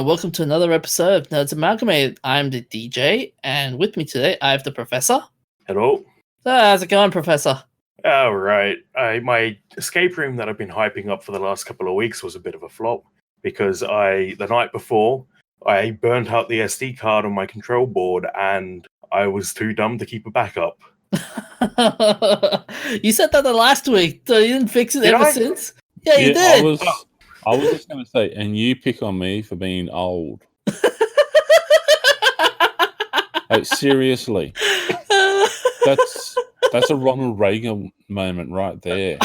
and welcome to another episode of Nerds Amalgamated. I'm the DJ, and with me today I have the Professor. Hello. So, how's it going, Professor? All right. My escape room that I've been hyping up for the last couple of weeks was a bit of a flop because the night before, I burnt out the SD card on my control board and I was too dumb to keep a backup. You said that the last week, so you didn't fix it since? Yeah, you I did. was just going to say, and you pick on me for being old. Like, seriously. That's a Ronald Reagan moment right there.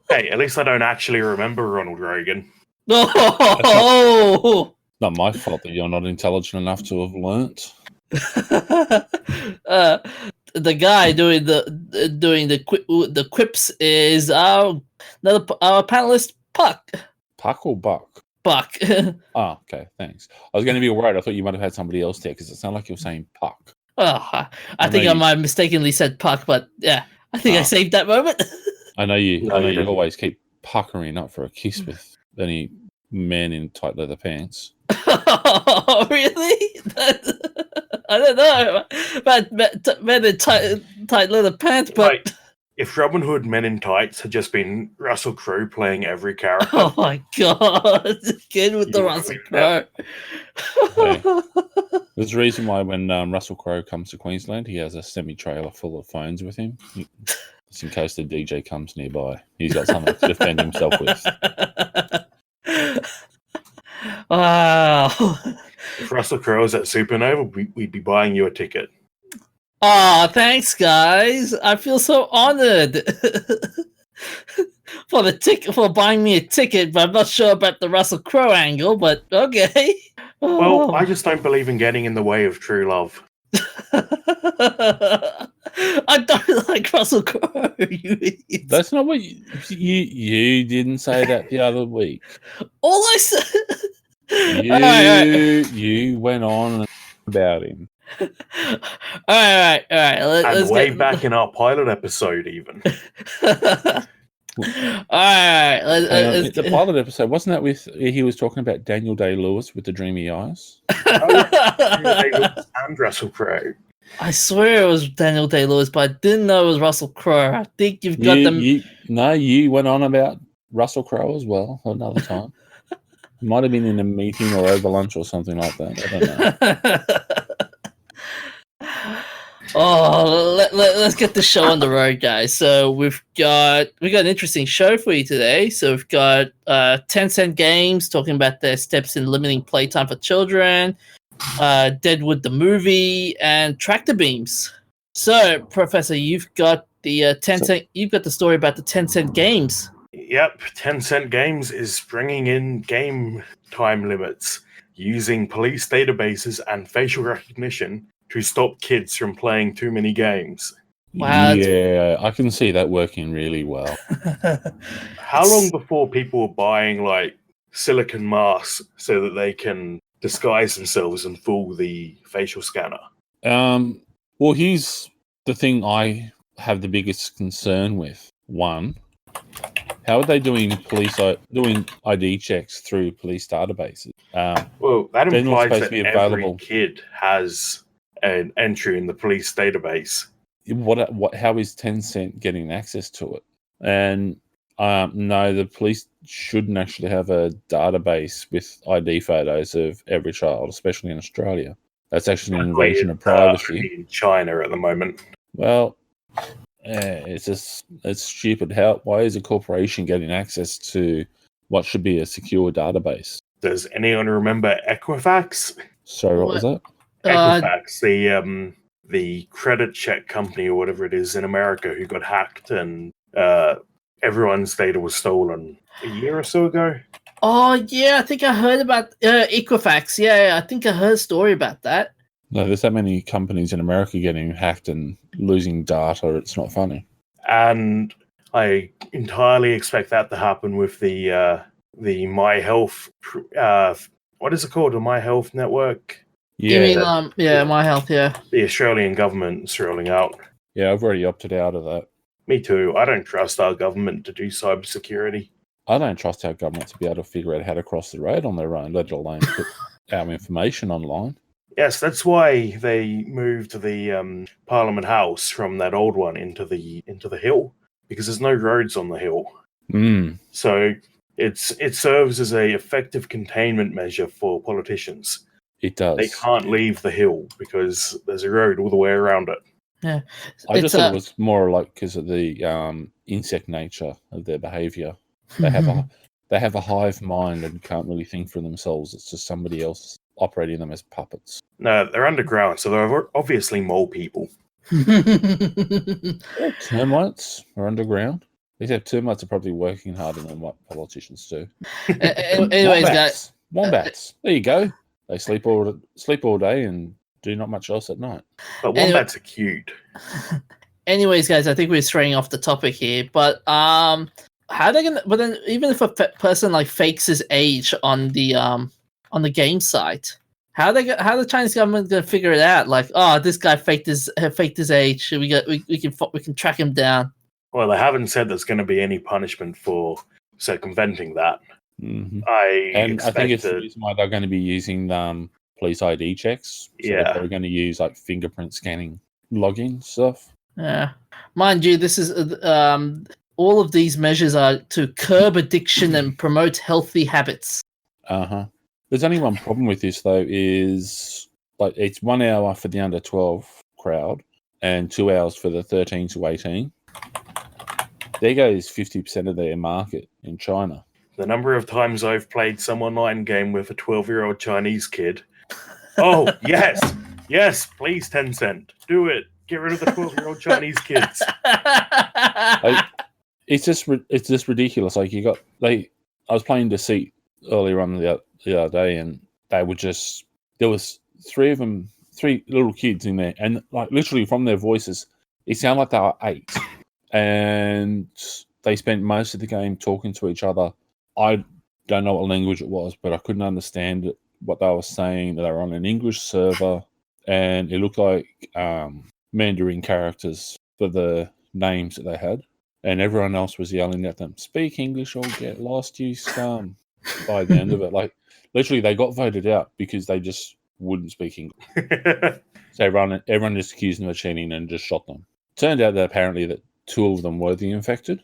Hey, at least I don't actually remember Ronald Reagan. No! Not my fault that you're not intelligent enough to have learnt. The guy doing the quips is our panelist Puck. Puck or Buck? Buck. Oh, okay, thanks. I was going to be worried. I thought you might have had somebody else there because it sounded like you were saying Puck. Oh, I think I might have mistakenly said Puck, but yeah, I think I saved that moment. I know you always keep puckering up for a kiss with any man in tight leather pants. Oh, really? I don't know. But men in tight leather pants, but... Like, if Robin Hood Men in Tights had just been Russell Crowe playing every character... Oh my god. Again with the Russell Crowe. Okay. There's a reason why when Russell Crowe comes to Queensland, he has a semi-trailer full of phones with him. Just in case the DJ comes nearby. He's got something to defend himself with. Wow. If Russell Crowe was at Supernova, we'd be buying you a ticket. Oh, thanks, guys. I feel so honored for buying me a ticket, but I'm not sure about the Russell Crowe angle, but okay. Well, I just don't believe in getting in the way of true love. I don't like Russell Crowe. That's not what you didn't say that the other week. All I said. You went on about him. All right. Let's way back in our pilot episode, even. The pilot episode, wasn't that with he was talking about Daniel Day-Lewis with the dreamy eyes? And Russell Crowe. I swear it was Daniel Day-Lewis, but I didn't know it was Russell Crowe. I think you've got them. You went on about Russell Crowe as well another time. Might have been in a meeting or over lunch or something like that. I don't know. Let's get the show on the road, guys. So we've got an interesting show for you today. So we've got Tencent Games talking about their steps in limiting playtime for children, Deadwood the movie, and tractor beams. So, Professor, you've got the You've got the story about the Tencent Games. Yep, Tencent Games is bringing in game time limits using police databases and facial recognition to stop kids from playing too many games. Wow. Yeah, I can see that working really well. How long before people were buying like silicone masks so that they can disguise themselves and fool the facial scanner? Well, here's the thing I have the biggest concern with. One, how are they doing ID checks through police databases? Well, that implies that every kid has an entry in the police database. How is Tencent getting access to it? And no, the police shouldn't actually have a database with ID photos of every child, especially in Australia. That's actually an invasion of privacy. In China at the moment. Well, it's stupid. Why is a corporation getting access to what should be a secure database? Does anyone remember Equifax? Sorry, what was that? Equifax, the credit check company or whatever it is in America who got hacked and everyone's data was stolen a year or so ago. Oh, yeah, I think I heard about Equifax. Yeah, I think I heard a story about that. No, there's that many companies in America getting hacked and losing data. It's not funny. And I entirely expect that to happen with the My Health. What is it called? The My Health Network. Yeah, you mean, My Health. Yeah, the Australian government's rolling out. Yeah, I've already opted out of that. Me too. I don't trust our government to do cybersecurity. I don't trust our government to be able to figure out how to cross the road on their own, let alone put our information online. Yes, that's why they moved the Parliament House from that old one into the hill, because there's no roads on the hill. Mm, So it serves as a effective containment measure for politicians. it does. They can't leave the hill because there's a road all the way around it. Yeah, I just thought it was more like because of the insect nature of their behaviour. They have a hive mind and can't really think for themselves. It's just somebody else operating them as puppets. No, they're underground, so they're obviously mole people. Termites are underground. Except termites are probably working harder than what politicians do. Anyways, guys, wombats. There you go. They sleep all day and do not much else at night. But wombats are cute. Anyways, guys, I think we're straying off the topic here. But how are they gonna? But then, even if a person like fakes his age on the game site, how the Chinese government gonna figure it out? Like, oh, this guy faked his age. We can track him down. Well, they haven't said there's going to be any punishment for circumventing that. Mm-hmm. I think it's the reason why they're going to be using police ID checks. So they're going to use like fingerprint scanning login stuff. Yeah, mind you, this is all of these measures are to curb addiction and promote healthy habits. There's only one problem with this though, is like it's 1 hour for the under 12 crowd and 2 hours for the 13 to 18. There goes 50% of their market in China. The number of times I've played some online game with a 12-year-old Chinese kid. Oh, yes, please, Tencent, do it. Get rid of the 12-year-old Chinese kids. It's just ridiculous. Like I was playing Deceit earlier on the other day, and there was three little kids in there, and like literally from their voices, it sounded like they were 8. And they spent most of the game talking to each other. I don't know what language it was, but I couldn't understand what they were saying. They were on an English server, and it looked like Mandarin characters for the names that they had. And everyone else was yelling at them, "Speak English or get lost, you scum." By the end of it, like literally, they got voted out because they just wouldn't speak English. So everyone just accused them of cheating and just shot them. Turned out that apparently that 2 of them were the infected.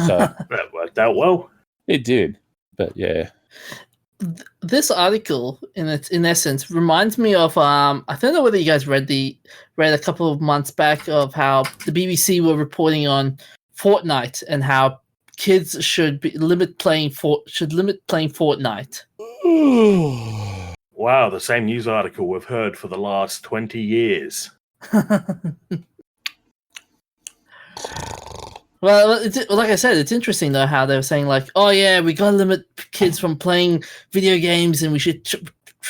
So that worked out well. It did, but yeah. This article, in essence, reminds me of I don't know whether you guys read a couple of months back of how the BBC were reporting on Fortnite and how kids should limit playing Fortnite. Wow, the same news article we've heard for the last 20 years. Well, like I said, it's interesting though how they were saying like, oh yeah, we gotta limit kids from playing video games, and we should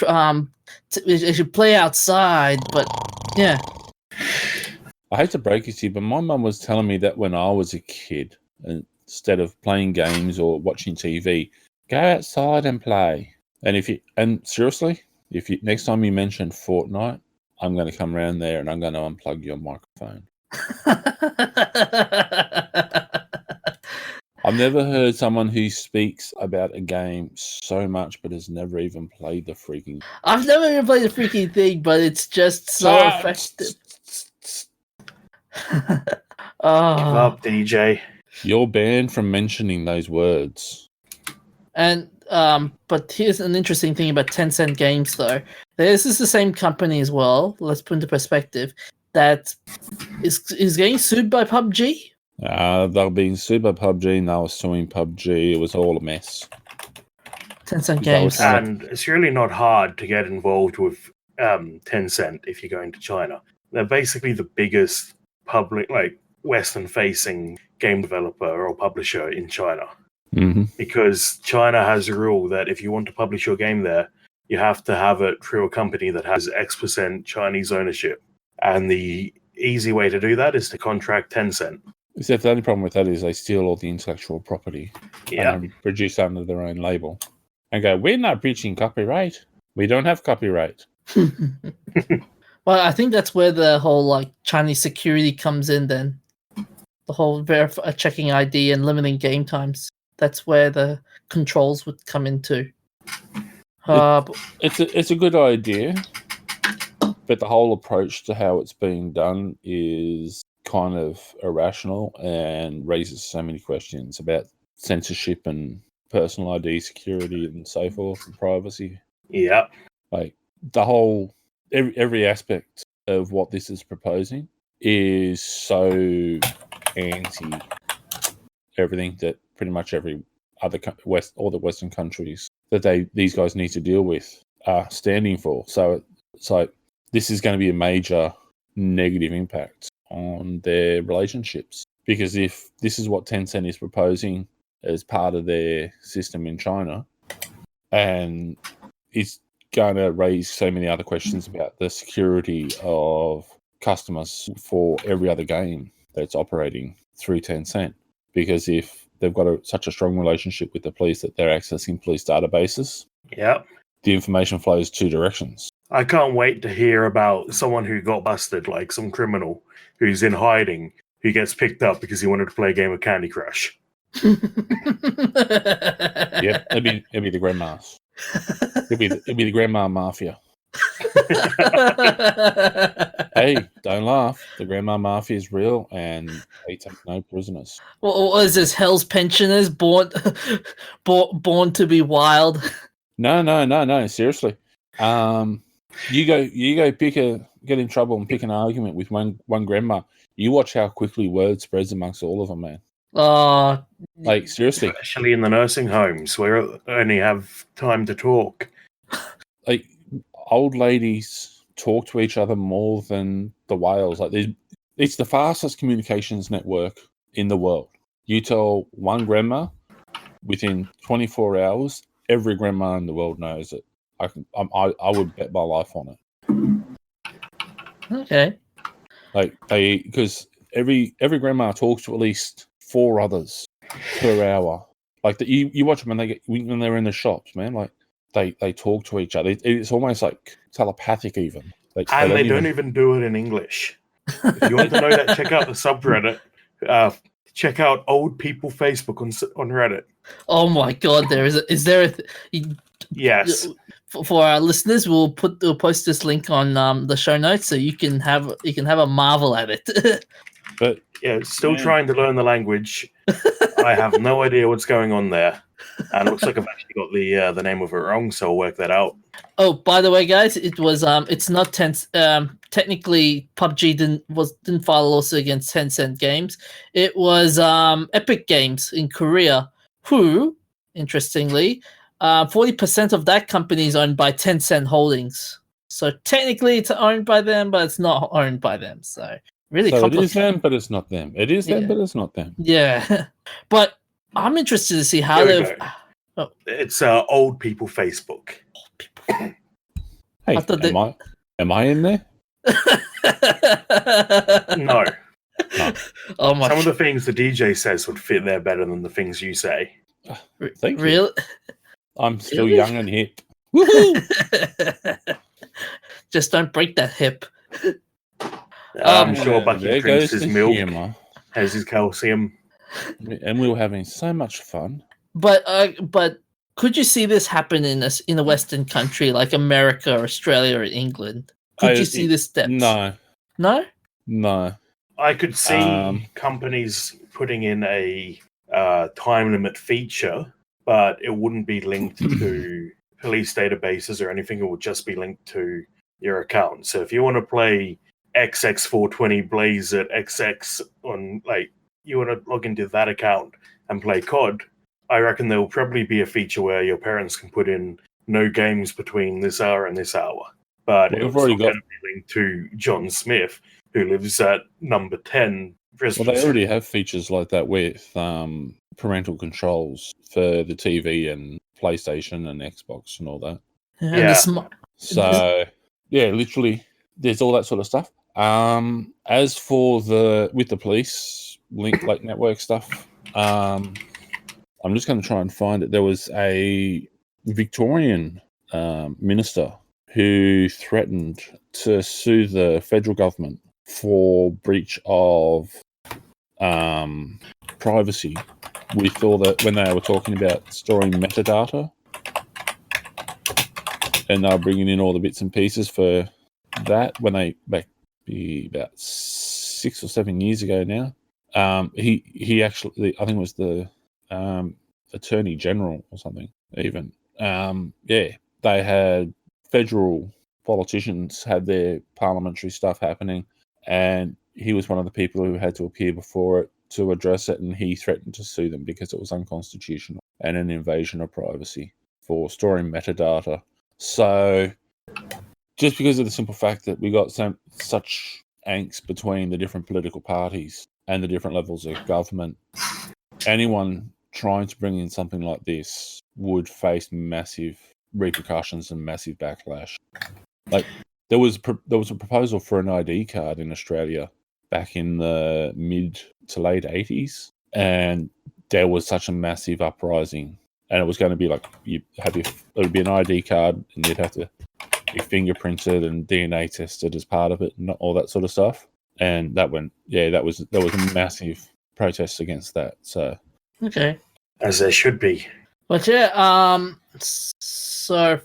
they should play outside. But yeah, I hate to break it to you, but my mum was telling me that when I was a kid, instead of playing games or watching TV, go outside and play. And seriously, if you next time you mention Fortnite, I'm going to come around there and I'm going to unplug your microphone. I've never heard someone who speaks about a game so much but has never even played the freaking... I've never even played the freaking thing, but it's just so effective. Give up, DJ. You're banned from mentioning those words. And but here's an interesting thing about Tencent Games, though. This is the same company as well. Let's put into perspective that is getting sued by PUBG. They're being sued by PUBG, and they were suing PUBG. It was all a mess. Tencent Games. And it's really not hard to get involved with Tencent if you're going to China. They're basically the biggest public, like Western-facing game developer or publisher in China. Mm-hmm. Because China has a rule that if you want to publish your game there, you have to have it through a company that has X% Chinese ownership. And the easy way to do that is to contract Tencent. Except the only problem with that is they steal all the intellectual property and produce under their own label. And go, we're not breaching copyright. We don't have copyright. Well, I think that's where the whole like Chinese security comes in then. The whole checking ID and limiting game times. that's where the controls would come into. It's a good idea, but the whole approach to how it's being done is kind of irrational and raises so many questions about censorship and personal ID security and so forth and privacy. Yeah. Like the whole every aspect of what this is proposing is so anti everything that pretty much every other all the Western countries that these guys need to deal with are standing for. So it's like this is going to be a major negative impact on their relationships, because if this is what Tencent is proposing as part of their system in China, and it's going to raise so many other questions about the security of customers for every other game that's operating through Tencent, because if they've got such a strong relationship with the police that they're accessing police databases, Yeah. the information flows two directions. I can't wait to hear about someone who got busted, like some criminal who's in hiding, who gets picked up because he wanted to play a game of Candy Crush. Yep, it'd be the grandmas. It'd be the grandma mafia. Hey, don't laugh. The grandma mafia is real, and they take no prisoners. What is this? Hell's pensioners born to be wild? No. Seriously, you go get in trouble and pick an argument with one grandma. You watch how quickly word spreads amongst all of them, man. Oh, Like seriously, Especially in the nursing homes where I only have time to talk. like old ladies talk to each other more than the whales. Like it's the fastest communications network in the world. You tell one grandma, within 24 hours, every grandma in the world knows it. I would bet my life on it. okay. Like because every grandma talks to at least 4 others per hour. Like you watch them when they're in the shops, man. Like they talk to each other. It's almost like telepathic, even. Like, And they don't even do it in English. If you want to know that, check out the subreddit. Check out Old People Facebook on Reddit. Oh my God! Is there? Yes. For our listeners, we'll post this link on the show notes so you can have a marvel at it. But yeah, still trying to learn the language. I have no idea what's going on there, and it looks like I've actually got the name of it wrong, so I'll work that out. Oh, by the way, guys, it was it's not technically PUBG didn't file a lawsuit against Tencent Games. It was Epic Games in Korea, who, interestingly, 40% of that company is owned by Tencent Holdings. So technically, it's owned by them, but it's not owned by them. So really, so it is them, but it's not them. It is them, Yeah. but it's not them. Yeah, but I'm interested to see how There we they've. go. Oh. It's Old People Facebook. Hey, I am I in there? No. Oh my! Some of the things the DJ says would fit there better than the things you say. Thank you. Really? I'm still Really? young and hip. Woohoo! Just don't break that hip. I'm sure Bucky there drinks goes his the milk, humour. has his calcium. And we were having so much fun. But could you see this happen in a Western country like America, or Australia, or England? Could you see the steps? No. No. I could see companies putting in a time limit feature, but it wouldn't be linked to police databases or anything. It would just be linked to your account. So if you want to play XX420 Blaze at XX on, like, you want to log into that account and play COD, I reckon there will probably be a feature where your parents can put in no games between this hour and this hour. But Well, it's already not going to be linked to John Smith, who lives at number 10. Well, they already have features like that with parental controls for the TV and PlayStation and Xbox and all that. Yeah. So, yeah, literally, there's all that sort of stuff. As for with the police like network stuff, I'm just going to try and find it. There was a Victorian minister who threatened to sue the federal government for breach of privacy with all that when they were talking about storing metadata, and they were bringing in all the bits and pieces for that when they about 6 or 7 years ago now. He actually, I think it was the Attorney General or something. Even they had federal politicians had their parliamentary stuff happening, and he was one of the people who had to appear before it to address it, and he threatened to sue them because it was unconstitutional and an invasion of privacy for storing metadata. So just because of the simple fact that we got such angst between the different political parties and the different levels of government, anyone trying to bring in something like this would face massive repercussions and massive backlash. Like there was a proposal for an ID card in Australia back in the mid to late 80s, and there was such a massive uprising, and it was going to be like it would be an ID card, and you'd have to be fingerprinted and DNA tested as part of it, and all that sort of stuff. And that went, there was a massive protest against that. So Okay. As there should be. But yeah, so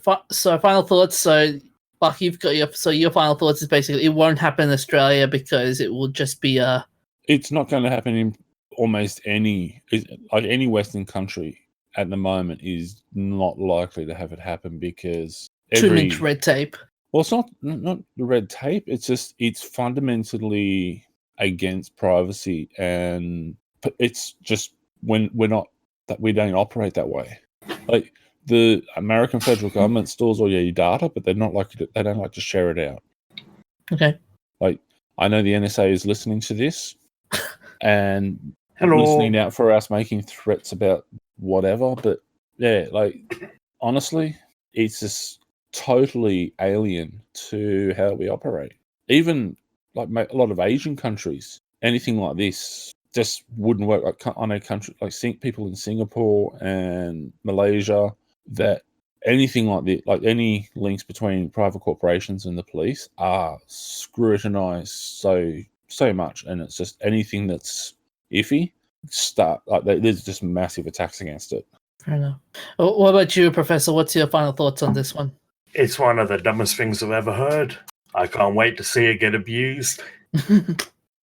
final thoughts. So, Buck, you've got your final thoughts is basically it won't happen in Australia because it will just be a. It's not going to happen in almost any Western country at the moment is not likely to have it happen because Too much red tape. Well, it's not the red tape. It's just it's fundamentally against privacy, and it's just when we don't operate that way. Like the American federal government stores all your data, but they don't like to share it out. Okay. Like I know the NSA is listening to this and Hello. listening out for us making threats about whatever, but yeah, like honestly, it's just totally alien to how we operate. Even like a lot of Asian countries, anything like this just wouldn't work. Like I know countries like people in Singapore and Malaysia, that anything like this, like any links between private corporations and the police are scrutinized so much, and it's just anything that's iffy there's just massive attacks against it. Fair enough. What about you, Professor? What's your final thoughts on this one? It's one of the dumbest things I've ever heard. I can't wait to see it get abused.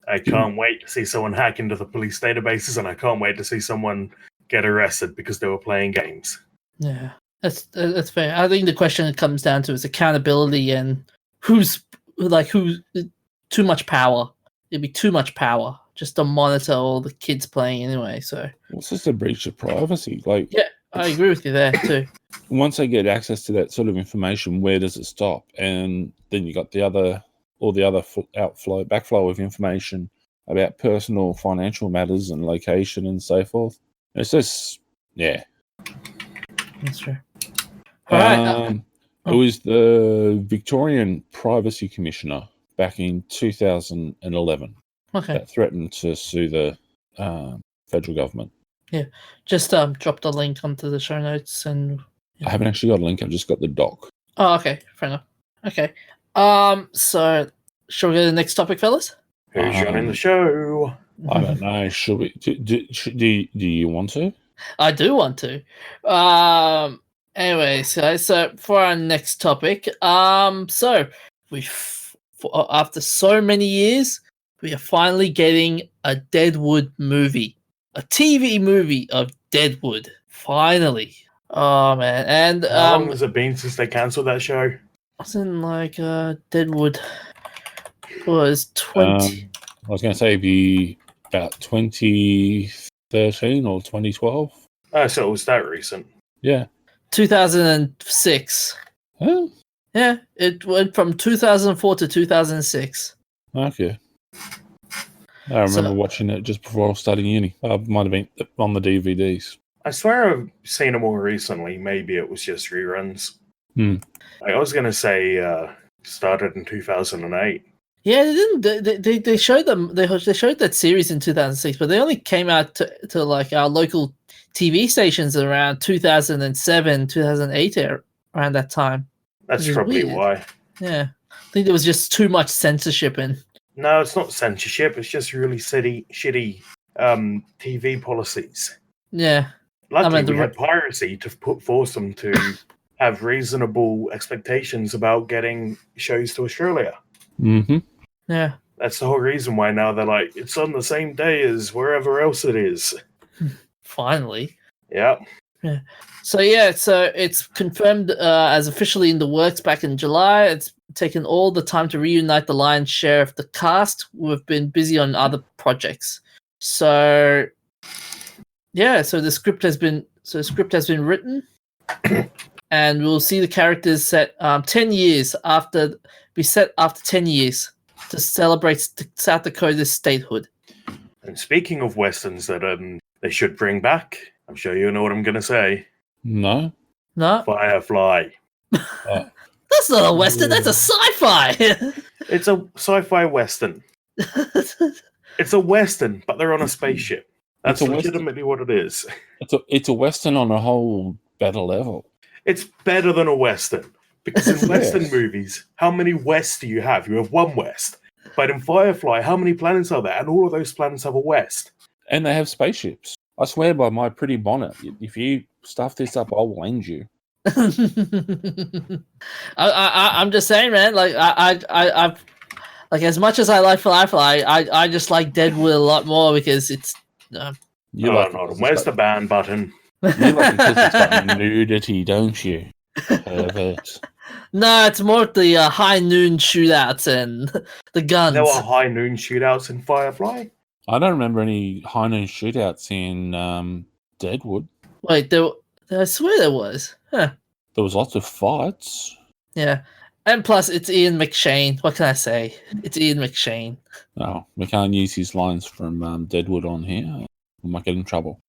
I can't wait to see someone hack into the police databases, and I can't wait to see someone get arrested because they were playing games. Yeah, that's fair. I think the question it comes down to is accountability and who's too much power. It'd be too much power just to monitor all the kids playing anyway. So it's just a breach of privacy. Like, yeah, I agree with you there too. Once they get access to that sort of information, where does it stop? And then you got all the other backflow of information about personal financial matters and location and so forth. It's just, yeah. That's true. All right. It was the Victorian Privacy Commissioner back in 2011 that threatened to sue the federal government. Yeah, just drop the link onto the show notes. And I haven't actually got a link. I've just got the doc. Oh, okay, fair enough. Okay, so shall we go to the next topic, fellas? Who's running the show? I don't know. Should we? Do you want to? I do want to. Anyway, so for our next topic, so after so many years, we are finally getting a Deadwood movie, a TV movie of Deadwood. Finally, oh man! And how long has it been since they cancelled that show? Wasn't like Deadwood was 20. I was going to say about 2013 or 2012. Oh, so it was that recent. Yeah. 2006. Huh? Yeah, it went from 2004 to 2006. Okay. I remember watching it just before I was starting uni. Might have been on the DVDs. I swear I've seen it more recently. Maybe it was just reruns. I was going to say started in 2008. Yeah, they didn't. They showed them. They showed that series in 2006, but they only came out to like our local TV stations around 2007, 2008, around that time. That's probably why. Yeah, I think there was just too much censorship in. No, it's not censorship. It's just really shitty TV policies. Yeah. Luckily, we had piracy to force them to have reasonable expectations about getting shows to Australia. Mm-hmm. Yeah. That's the whole reason why now they're like, it's on the same day as wherever else it is. Finally. Yeah. Yeah. So it's confirmed as officially in the works back in July. It's taken all the time to reunite the lion's share of the cast who have been busy on other projects. So the script has been written, and we'll see the characters set 10 years after 10 years to celebrate South Dakota's statehood. And speaking of westerns that they should bring back, I'm sure you know what I'm going to say. No. Firefly. That's not a western. That's a sci-fi. It's a sci-fi western. It's a western, but they're on a spaceship. That's legitimately what it is. It's a western on a whole better level. It's better than a western. Because in western movies, how many wests do you have? You have one west. But in Firefly, how many planets are there? And all of those planets have a west. And they have spaceships. I swear by my pretty bonnet, if you stuff this up, I will end you. I'm just saying, man. Like I've like, as much as I like Firefly, I just like Deadwood a lot more because it's. Where's the ban button? You like because it's got nudity, don't you? Pervert. No, it's more the high noon shootouts and the guns. There were high noon shootouts in Firefly. I don't remember any high noon shootouts in Deadwood. Wait, I swear there was. Huh. There was lots of fights. Yeah. And plus, it's Ian McShane. What can I say? It's Ian McShane. No, we can't use his lines from Deadwood on here. We might get in trouble.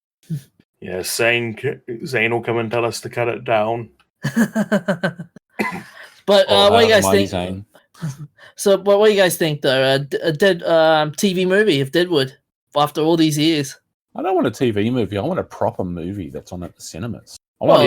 Yeah, Zane will come and tell us to cut it down. But what do you guys think? Zane. So, but what do you guys think, though? A TV movie of Deadwood after all these years? I don't want a TV movie. I want a proper movie that's on at the cinemas. I want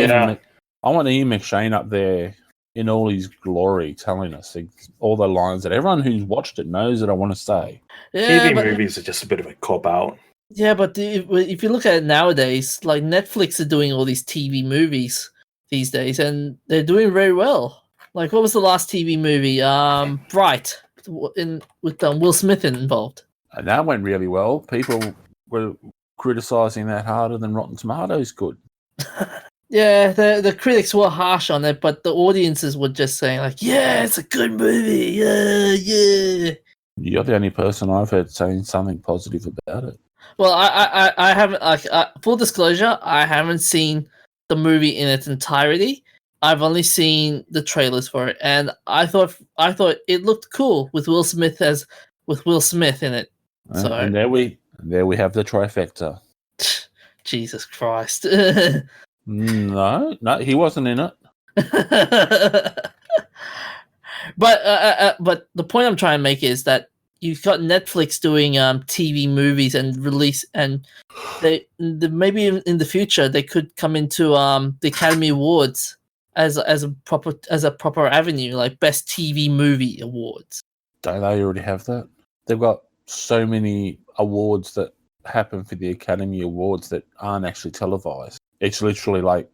Ian McShane up there in all his glory telling us all the lines that everyone who's watched it knows that I want to say. Yeah, TV movies are just a bit of a cop-out. Yeah, but if you look at it nowadays, like Netflix are doing all these TV movies these days, and they're doing very well. Like, what was the last TV movie? Bright, with Will Smith involved. And that went really well. People were criticizing that harder than Rotten Tomatoes could. Yeah, the critics were harsh on it, but the audiences were just saying, like, yeah, it's a good movie. Yeah. You're the only person I've heard saying something positive about it. Well, I haven't, like, full disclosure, I haven't seen the movie in its entirety. I've only seen the trailers for it, and I thought it looked cool with Will Smith in it. So, and there we have the trifecta. Jesus Christ! No, he wasn't in it. But the point I'm trying to make is that you've got Netflix doing TV movies and release, and maybe in the future they could come into the Academy Awards as a proper avenue, like Best TV Movie Awards. Don't they already have that? They've got so many awards that happen for the Academy Awards that aren't actually televised. It's literally like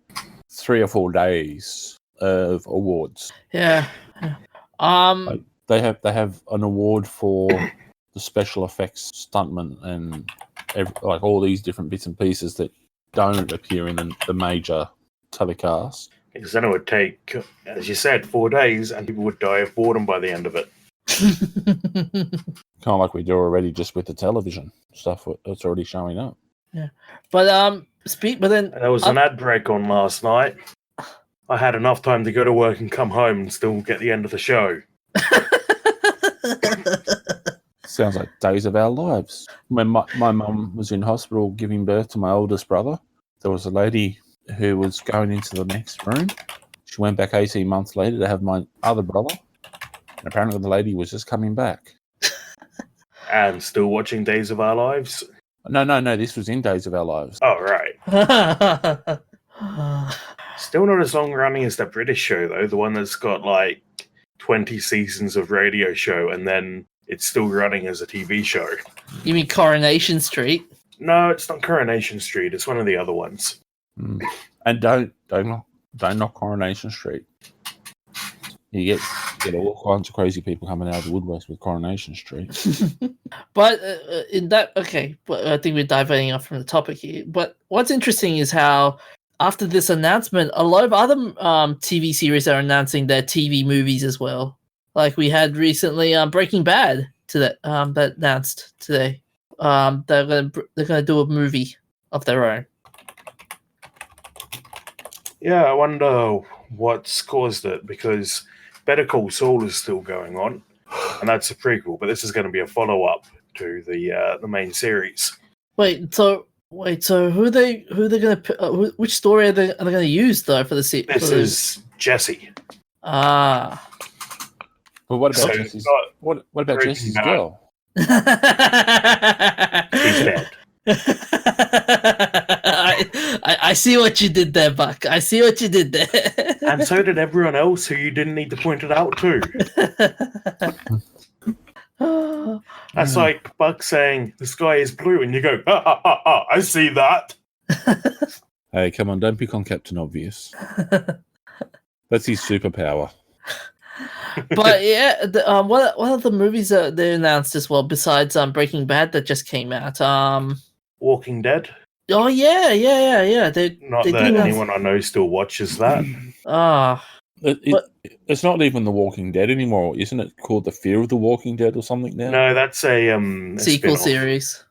3 or 4 days of awards. Yeah. Like they have an award for the special effects stuntman and like all these different bits and pieces that don't appear in the major telecast. Because then it would take, as you said, 4 days, and people would die of boredom by the end of it. Kind of like we do already, just with the television stuff that's already showing up. Yeah, but then there was an ad break on last night. I had enough time to go to work and come home and still get the end of the show. Sounds like days of our lives. When my mum was in hospital giving birth to my oldest brother, there was a lady who was going into the next room. She went back 18 months later to have my other brother. And apparently the lady was just coming back. And still watching Days of Our Lives? No, this was in Days of Our Lives. Oh, right. Still not as long running as that British show, though. The one that's got, like, 20 seasons of radio show, and then it's still running as a TV show. You mean Coronation Street? No, it's not Coronation Street. It's one of the other ones. And don't knock Coronation Street. You get all kinds of crazy people coming out of the woodworks with Coronation Street. But but I think we're diverting off from the topic here. But what's interesting is how after this announcement, a lot of other TV series are announcing their TV movies as well. Like we had recently Breaking Bad that announced today. They're gonna do a movie of their own. Yeah, I wonder what's caused it, because Better Call Saul is still going on, and that's a prequel, but this is going to be a follow-up to the main series. So who they gonna which story are they gonna use though for the series? This is Jesse. But what about So Jesse's? got What about Breaking Jesse's Bad. girl? He's dead. I see what you did there, Buck. I see what you did there. And so did everyone else who you didn't need to point it out to. That's like Buck saying the sky is blue, and you go, I see that. Hey, come on, don't pick on Captain Obvious. That's his superpower. But yeah, what other movies are they announced as well besides Breaking Bad that just came out? Walking Dead. Oh yeah. Not they that did anyone I know still watches that. It's not even The Walking Dead anymore, isn't it? Called The Fear of the Walking Dead or something now? No, that's a sequel spin-off. series.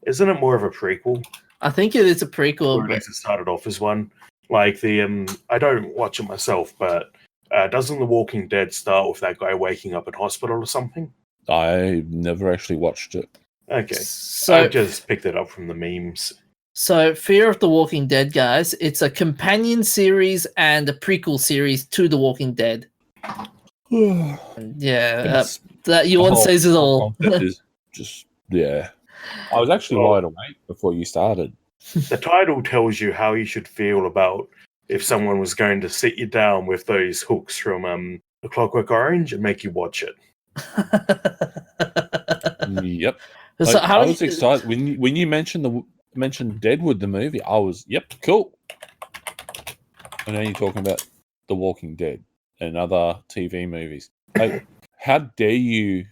Isn't it more of a prequel? I think it is a prequel. Or at least it started off as one. Like the I don't watch it myself, but doesn't The Walking Dead start with that guy waking up in hospital or something? I never actually watched it. Okay, So I just picked it up from the memes. So, Fear of the Walking Dead, guys, it's a companion series and a prequel series to The Walking Dead. Yeah, that Ewan says it all. Is just, yeah. I was actually wide awake before you started. The title tells you how you should feel about if someone was going to sit you down with those hooks from A Clockwork Orange and make you watch it. Yep. So I was excited when you mentioned Deadwood, the movie. I was, yep, cool. And then you're talking about The Walking Dead and other TV movies. Like, how dare you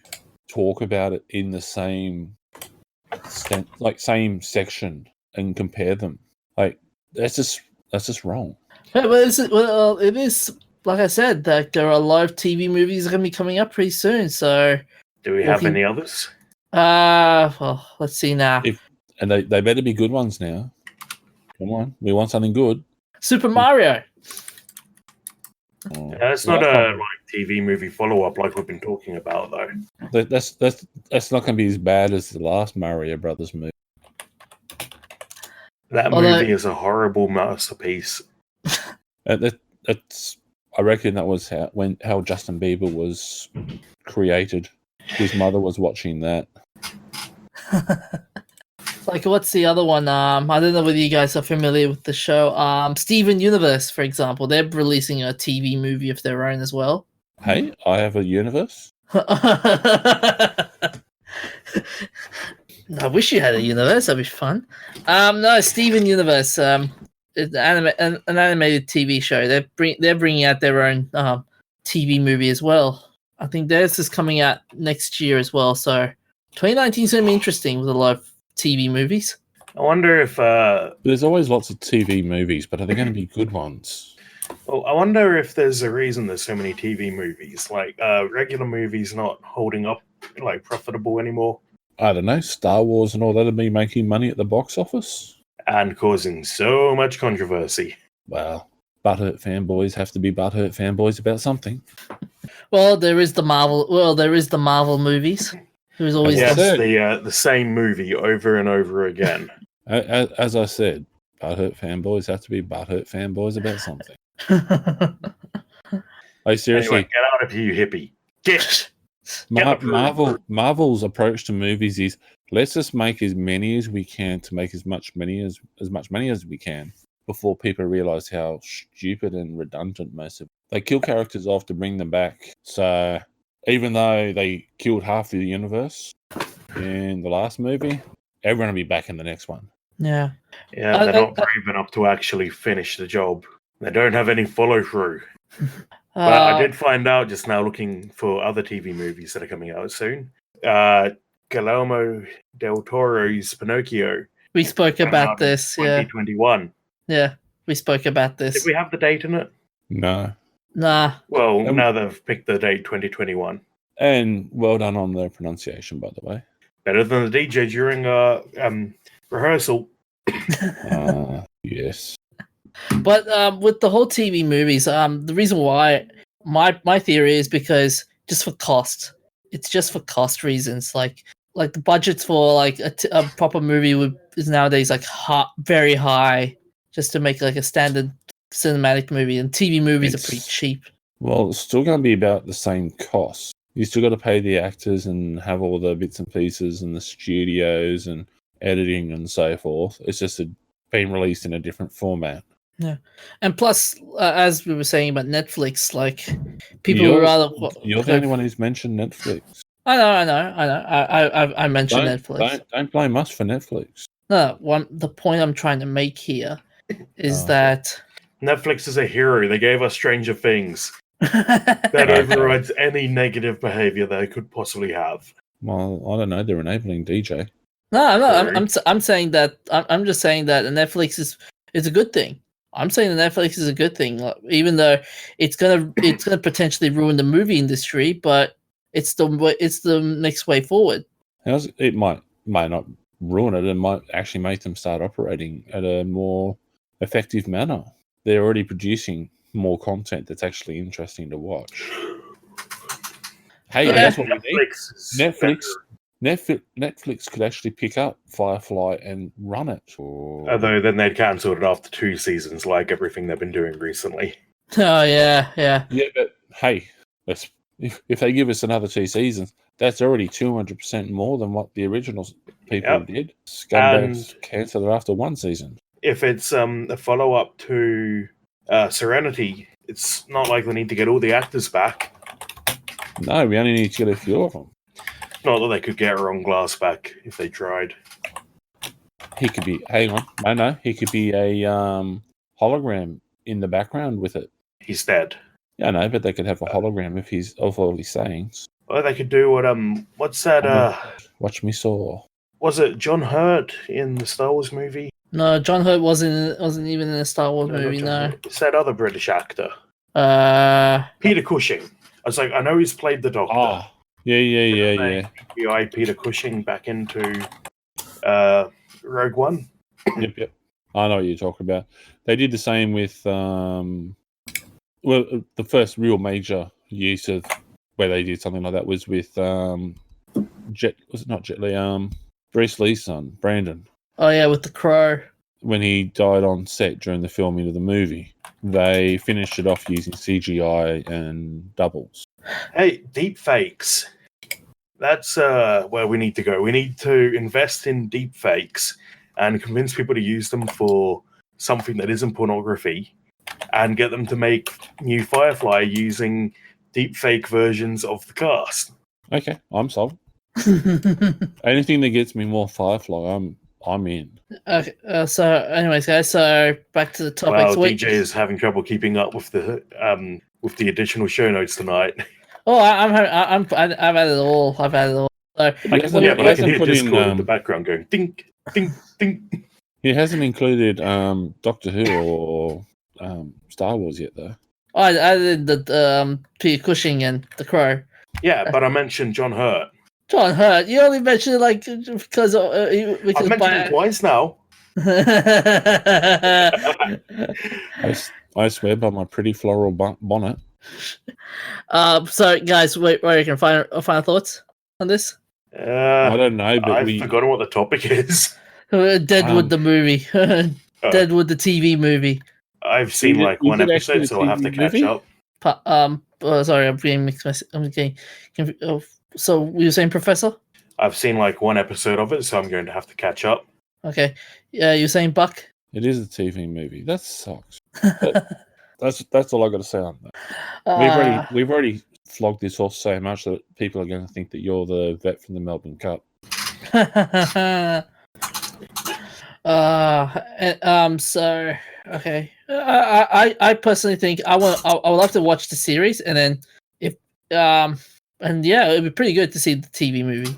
talk about it in the same section and compare them? Like, that's just wrong. But it is like I said, that there are a lot of TV movies that are going to be coming up pretty soon. So, do we have any others? Well, let's see now. And they better be good ones now. Come on, we want something good. Super Mario. That's not a TV movie follow-up like we've been talking about, though. That's not going to be as bad as the last Mario Brothers movie. That movie is a horrible masterpiece. I reckon that was how Justin Bieber was created. His mother was watching that. Like, what's the other one? I don't know whether you guys are familiar with the show. Steven Universe, for example. They're releasing a TV movie of their own as well. Hey, I have a universe. I wish you had a universe. That'd be fun. No, Steven Universe. It's an animated TV show. They're bringing out their own TV movie as well. I think theirs is coming out next year as well. So 2019 is going to be interesting with a lot of TV movies. I wonder if there's always lots of TV movies, but are they going to be good ones? Well, I wonder if there's a reason there's so many TV movies. Like regular movies not holding up, like profitable anymore. I don't know. Star Wars and all that'll be making money at the box office and causing so much controversy. Well, butthurt fanboys have to be butthurt fanboys about something. Well, there is the Marvel movies. Who's always the same movie over and over again. As I said, butthurt fanboys have to be butthurt fanboys about something. Like, seriously, anyway, get out of here, you hippie. Get. Marvel's approach to movies is let's just make as many as we can to make as much money as we can before people realize how stupid and redundant most of they kill characters off to bring them back. So even though they killed half the universe in the last movie, everyone will be back in the next one. Yeah. Yeah, they're not brave enough to actually finish the job. They don't have any follow through. But I did find out just now, looking for other TV movies that are coming out soon. Guillermo del Toro's Pinocchio. We spoke about this. 2021. Yeah, we spoke about this. Did we have the date in it? No. Nah. Well, now they've picked the date 2021. And well done on the pronunciation, by the way. Better than the DJ during rehearsal. Yes. But with the whole TV movies, the reason why my theory is because just for cost. It's just for cost reasons. Like the budgets for like a proper movie is nowadays like very high just to make like a standard cinematic movie, and TV movies are pretty cheap. Well, it's still going to be about the same cost. You still got to pay the actors and have all the bits and pieces and the studios and editing and so forth. It's just been released in a different format. Yeah, and plus, as we were saying about Netflix, like people would rather. You're the only one who's mentioned Netflix. I know. I mentioned Netflix. Don't blame us for Netflix. No, the point I'm trying to make here is that Netflix is a hero. They gave us Stranger Things. That overrides any negative behavior they could possibly have. Well, I don't know. They're enabling DJ. No, I'm saying that. I'm just saying that Netflix is a good thing. I'm saying that Netflix is a good thing, even though it's gonna potentially ruin the movie industry, but it's the next way forward. It might not ruin it. It might actually make them start operating at a more effective manner. They're already producing more content that's actually interesting to watch. Hey, that's what we need. Netflix could actually pick up Firefly and run it. Although then they'd cancel it after 2 seasons, like everything they've been doing recently. Oh yeah. Yeah, but hey, if they give us another 2 seasons, that's already 200% more than what the original people did. Scumbags cancel it after 1 season. If it's a follow-up to Serenity, it's not like they need to get all the actors back. No, we only need to get a few of them. Not that they could get Ron Glass back if they tried. He could be. Hang on, no. He could be a hologram in the background with it. He's dead. Yeah, I know, but they could have a hologram of all his sayings. Or they could do what? What's that? Watch me saw. Was it John Hurt in the Star Wars movie? No, John Hurt wasn't even in a Star Wars movie. No, it's that other British actor. Peter Cushing. I was like, I know he's played the Doctor. Oh, yeah. FBI Peter Cushing back into Rogue One. Yep. I know what you're talking about. They did the same with the first real major use of where they did something like that was with Bruce Lee's son, Brandon. Oh yeah, with the Crow. When he died on set during the filming of the movie, they finished it off using CGI and doubles. Hey, deep fakes. That's where we need to go. We need to invest in deep fakes and convince people to use them for something that isn't pornography and get them to make new Firefly using deep fake versions of the cast. Okay, I'm sold. Anything that gets me more Firefly, I'm in. Okay, so anyways, guys, so back to the topic. Well, DJ is having trouble keeping up with the additional show notes tonight. Oh, I've had it all. I've had it all. So, but I can hear Discord in the background going dink, dink, dink. He hasn't included Doctor Who or Star Wars yet, though. Oh, I did the Peter Cushing and the Crow. Yeah, but I mentioned John Hurt. John Hurt. You only mentioned it because I've mentioned it twice now. I swear by my pretty floral bonnet. So guys, where you can find final thoughts on this? I don't know, but I've forgotten what the topic is. Deadwood the movie. Deadwood the TV movie. I've seen one episode, so I'll have to catch up. Sorry, I'm being mixed. I'm getting. So you were saying, Professor? I've seen one episode of it, so I'm going to have to catch up. Okay. Yeah, you're saying, Buck? It is a TV movie. That sucks. That's all I got to say on that. We've already flogged this horse so much that people are going to think that you're the vet from the Melbourne Cup. So okay. I personally think I would love to watch the series, and then if and yeah, it'd be pretty good to see the TV movie.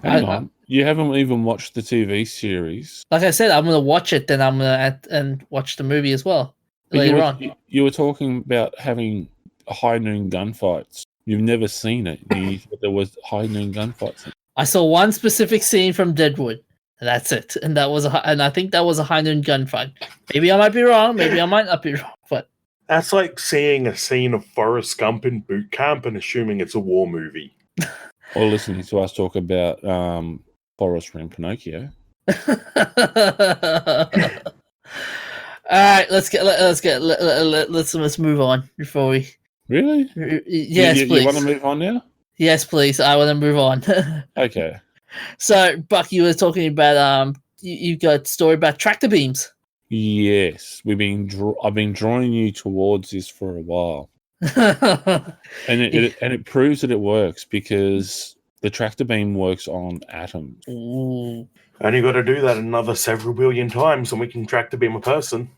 Hang on, you haven't even watched the TV series. Like I said, I'm gonna watch it, then I'm gonna and watch the movie as well But later on. You were talking about having high noon gunfights. You've never seen it. There was high noon gunfights. I saw one specific scene from Deadwood. And that's it, and I think that was a high noon gunfight. Maybe I might be wrong. Maybe I might not be wrong. But That's like seeing a scene of Forrest Gump in boot camp and assuming it's a war movie. Or listening to us talk about Forrest and Pinocchio. All right, let's move on before we. Really? Yes, please. You want to move on now? Yes, please. I want to move on. Okay. So, Buck, you were talking about you got a story about tractor beams. Yes, I've been drawing you towards this for a while, and it proves that it works because the tractor beam works on atoms. Ooh. Only got to do that another several billion times, and we can tractor beam a person.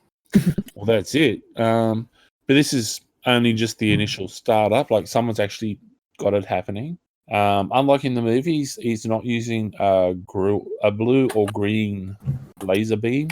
Well, that's it. But this is only just the initial startup. Like someone's actually got it happening. Unlike in the movies, he's not using a blue or green laser beam.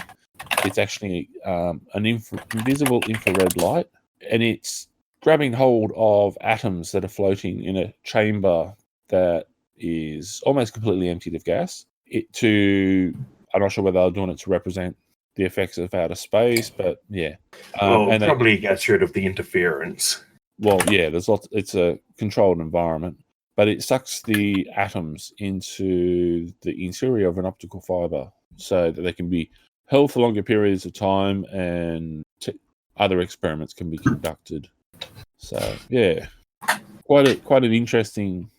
It's actually an invisible infrared light, and it's grabbing hold of atoms that are floating in a chamber that is almost completely emptied of gas. I'm not sure whether they're doing it to represent the effects of outer space, but yeah. And probably gets rid of the interference. Well, yeah, it's a controlled environment. But it sucks the atoms into the interior of an optical fiber so that they can be held for longer periods of time and other experiments can be conducted. So, yeah, quite an interesting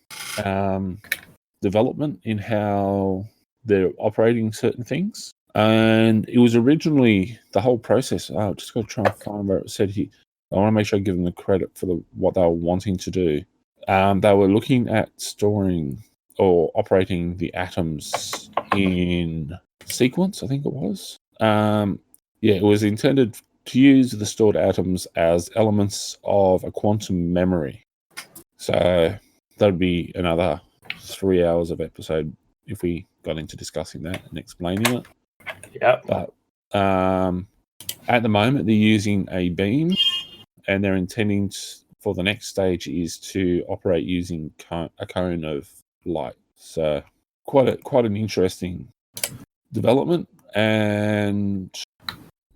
development in how they're operating certain things. And it was originally the whole process. I've just got to try and find where it said here. I want to make sure I give them the credit for what they were wanting to do. They were looking at storing or operating the atoms in sequence, I think it was. It was intended to use the stored atoms as elements of a quantum memory. So that'd be another 3 hours of episode if we got into discussing that and explaining it. Yeah. But at the moment, they're using a beam, and they're intending for the next stage is to operate using a cone of light. So quite an interesting development. And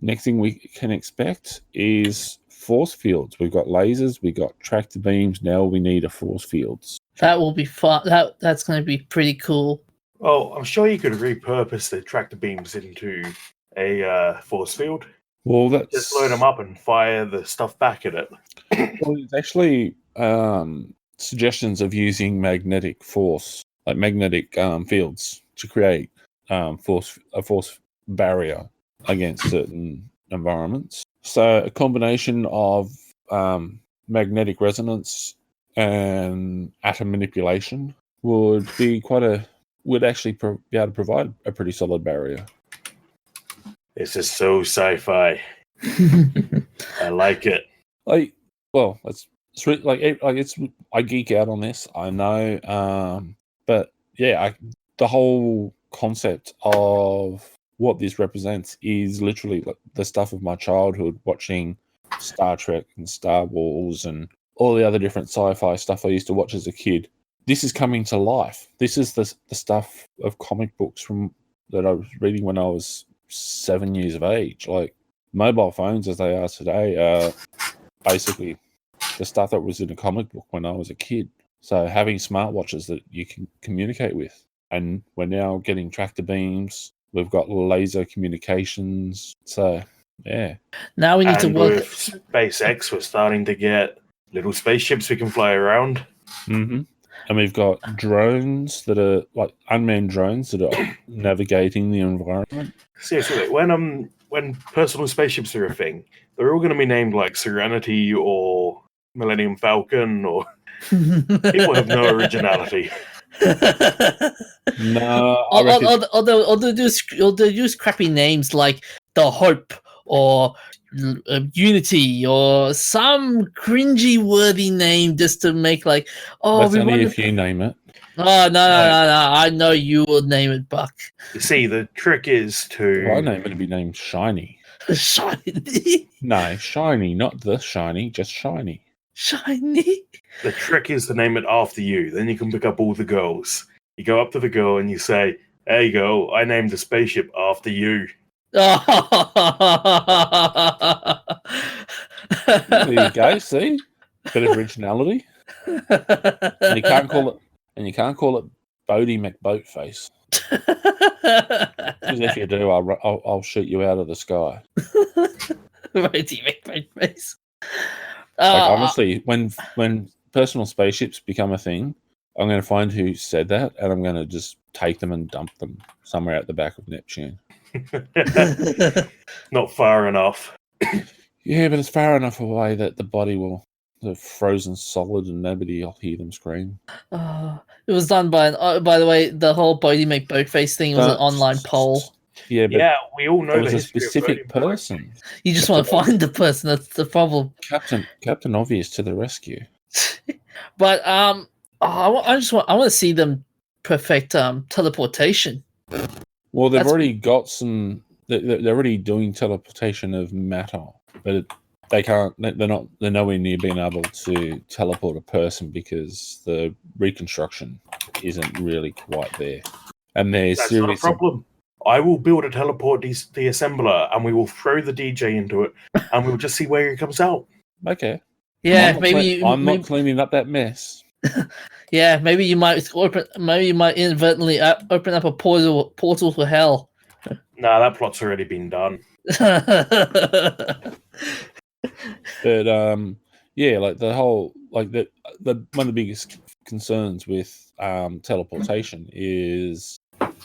next thing we can expect is force fields. We've got lasers, we've got tractor beams. Now we need a force fields. That will be fun. That's going to be pretty cool. Oh, I'm sure you could repurpose the tractor beams into a force field. Well, that's just load them up and fire the stuff back at it. Well, there's actually suggestions of using magnetic force, like magnetic fields, to create a force barrier against certain environments. So a combination of magnetic resonance and atom manipulation would actually be able to provide a pretty solid barrier. This is so sci-fi. I like it. I geek out on this, I know, but yeah, the whole concept of what this represents is literally like the stuff of my childhood, watching Star Trek and Star Wars and all the other different sci-fi stuff I used to watch as a kid. This is coming to life. This is the stuff of comic books that I was reading when I was 7 years of age. Like mobile phones as they are today are basically the stuff that was in a comic book when I was a kid. So having smartwatches that you can communicate with, and we're now getting tractor beams. We've got laser communications. So yeah. Now we need to work. With SpaceX, we're starting to get little spaceships we can fly around. Mm-hmm. And we've got drones that are like unmanned drones that are navigating the environment. Seriously, when personal spaceships are a thing, they're all going to be named like Serenity or Millennium Falcon, or people have no originality. No, I reckon Or they'll use crappy names like the Hope or Unity or some cringy worthy name just to make like, oh, that's we only want if you name it. Oh no! I know you will name it Buck. You see, the trick is If I to name it, it'd be named Shiny. Shiny, No, Shiny, not the Shiny, just Shiny. shiny. the trick is to name it after you. Then you can pick up all the girls. You go up to the girl and you say, "There you go. I named the spaceship after you." There you go. See, bit of originality. And you can't call it Bodie McBoatface. Because if you do, I'll shoot you out of the sky. face. Like honestly, when personal spaceships become a thing, I'm going to find who said that, and I'm going to just take them and dump them somewhere at the back of Neptune. Not far enough. Yeah, but it's far enough away that the body will be frozen solid and nobody will hear them scream. It was done by by the way, the whole Bodie McBoatface thing was an online poll. Yeah, but Yeah, we all know it was the a history of specific voting rights. person. You just want to find the person. That's the problem. Captain Obvious to the rescue. But I want to see them perfect teleportation. Well, they've That's- already got some. They're already doing teleportation of matter, but they can't. They're nowhere near being able to teleport a person because the reconstruction isn't really quite there. And they're That's not a serious. problem. I will build a teleport deassembler and we will throw the DJ into it and we'll just see where he comes out. Okay. Yeah, I'm not cleaning up that mess. Yeah, maybe you might inadvertently open up a portal to hell. Nah, that plot's already been done. But yeah, like the whole the one of the biggest concerns with teleportation is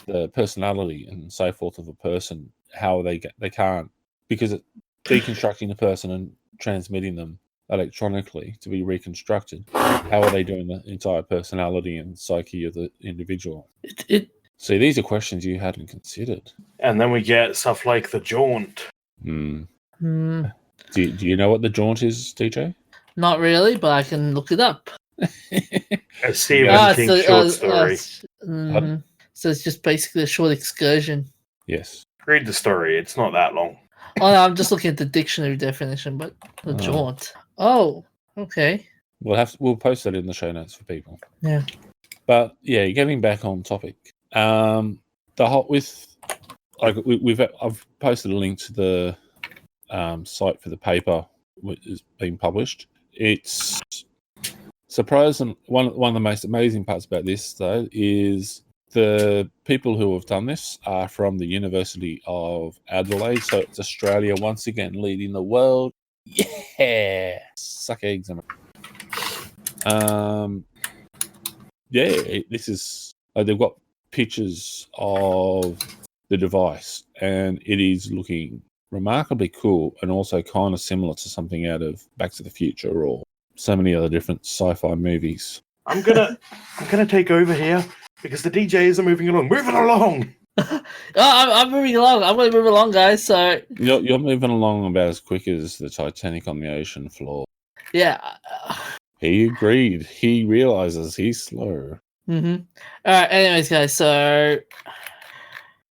the personality and so forth of a person. How they can't, because it's deconstructing the person and transmitting them electronically to be reconstructed. How are they doing the entire personality and psyche of the individual? See, these are questions you hadn't considered. And then we get stuff like the jaunt. Do you know what the jaunt is, DJ? Not really, but I can look it up. A Stephen King short story. So it's just basically a short excursion. Yes. Read the story. It's not that long. Oh, no, I'm just looking at the dictionary definition, but the jaunt. Oh, okay. We'll post that in the show notes for people. Yeah. But yeah, getting back on topic. The whole with like I've posted a link to the site for the paper which is being published. It's surprising. One of the most amazing parts about this though is the people who have done this are from the University of Adelaide, so it's Australia once again leading the world. Yeah, suck eggs. This is they've got pictures of the device, and it is looking remarkably cool, and also kind of similar to something out of Back to the Future or so many other different sci-fi movies. I'm gonna take over here because the DJs are moving along. Moving along. I'm moving along. I'm going to move along, guys. So You're moving along about as quick as the Titanic on the ocean floor. Yeah. He agreed. He realizes he's slow. All right. Anyways, guys. So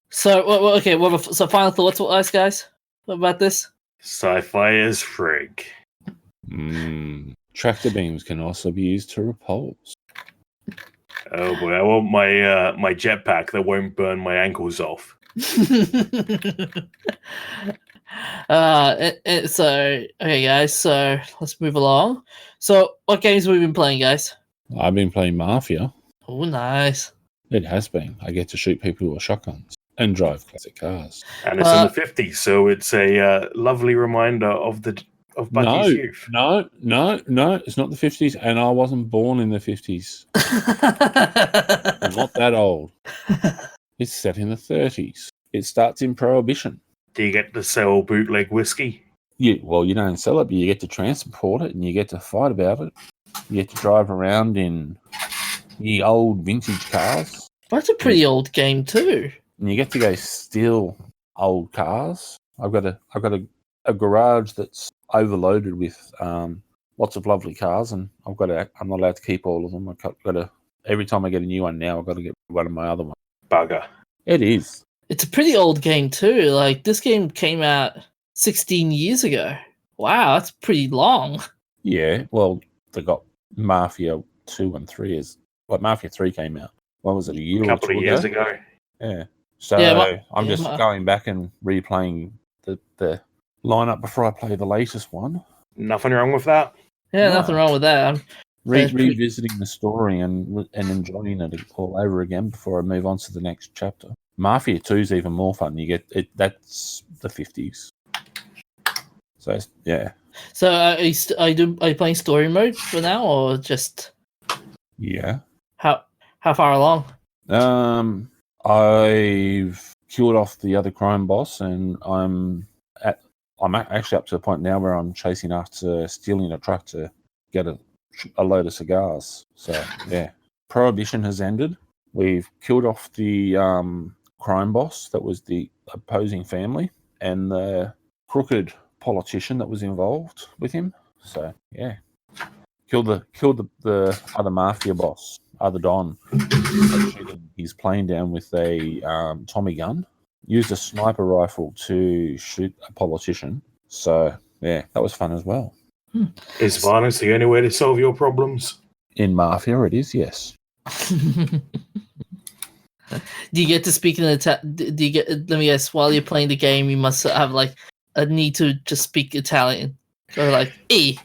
okay. So final thoughts, guys, about this? Sci-fi is frig. Tractor beams can also be used to repulse. Oh boy, I want my jetpack that won't burn my ankles off. So okay, guys. So let's move along. So what games have we been playing, guys? I've been playing Mafia. Oh, nice. It has been. I get to shoot people with shotguns and drive classic cars. And it's in the 50s, so it's a lovely reminder of Bucky's youth. No, it's not the 50s, and I wasn't born in the 50s. I'm not that old. It's set in the 30s. It starts in Prohibition. Do you get to sell bootleg whiskey? Yeah, well, you don't sell it, but you get to transport it, and you get to fight about it. You get to drive around in the old vintage cars. That's a pretty old game too. And you get to go steal old cars. I've got a garage that's overloaded with lots of lovely cars, and I'm not allowed to keep all of them. I've got to every time I get a new one now, I've got to get one of my other ones. Bugger. It is. It's a pretty old game too. Like this game came out 16 years ago. Wow, that's pretty long. Yeah. Well, they got Mafia 2 and 3 is Mafia 3 came out. What was it, a year A couple or two of years ago. Yeah. So I'm just going back and replaying the lineup before I play the latest one. Nothing wrong with that. Yeah, No. nothing wrong with that. Revisiting the story and enjoying it all over again before I move on to the next chapter. Mafia 2 is even more fun. You get it. That's the 50s. So yeah. So are you playing story mode for now, or just Yeah. how far along? I've killed off the other crime boss, and I'm actually up to the point now where I'm chasing after stealing a truck to get a load of cigars. So yeah, Prohibition has ended. We've killed off the crime boss that was the opposing family and the crooked politician that was involved with him. So yeah, killed the other mafia boss, other Don. Shooting his plane down with a Tommy gun. Used a sniper rifle to shoot a politician. So yeah, that was fun as well. Is violence the only way to solve your problems? In Mafia, it is, yes. Do you get to speak in do you get? Let me guess. While you're playing the game, you must have like a need to just speak Italian, or like, "Hey,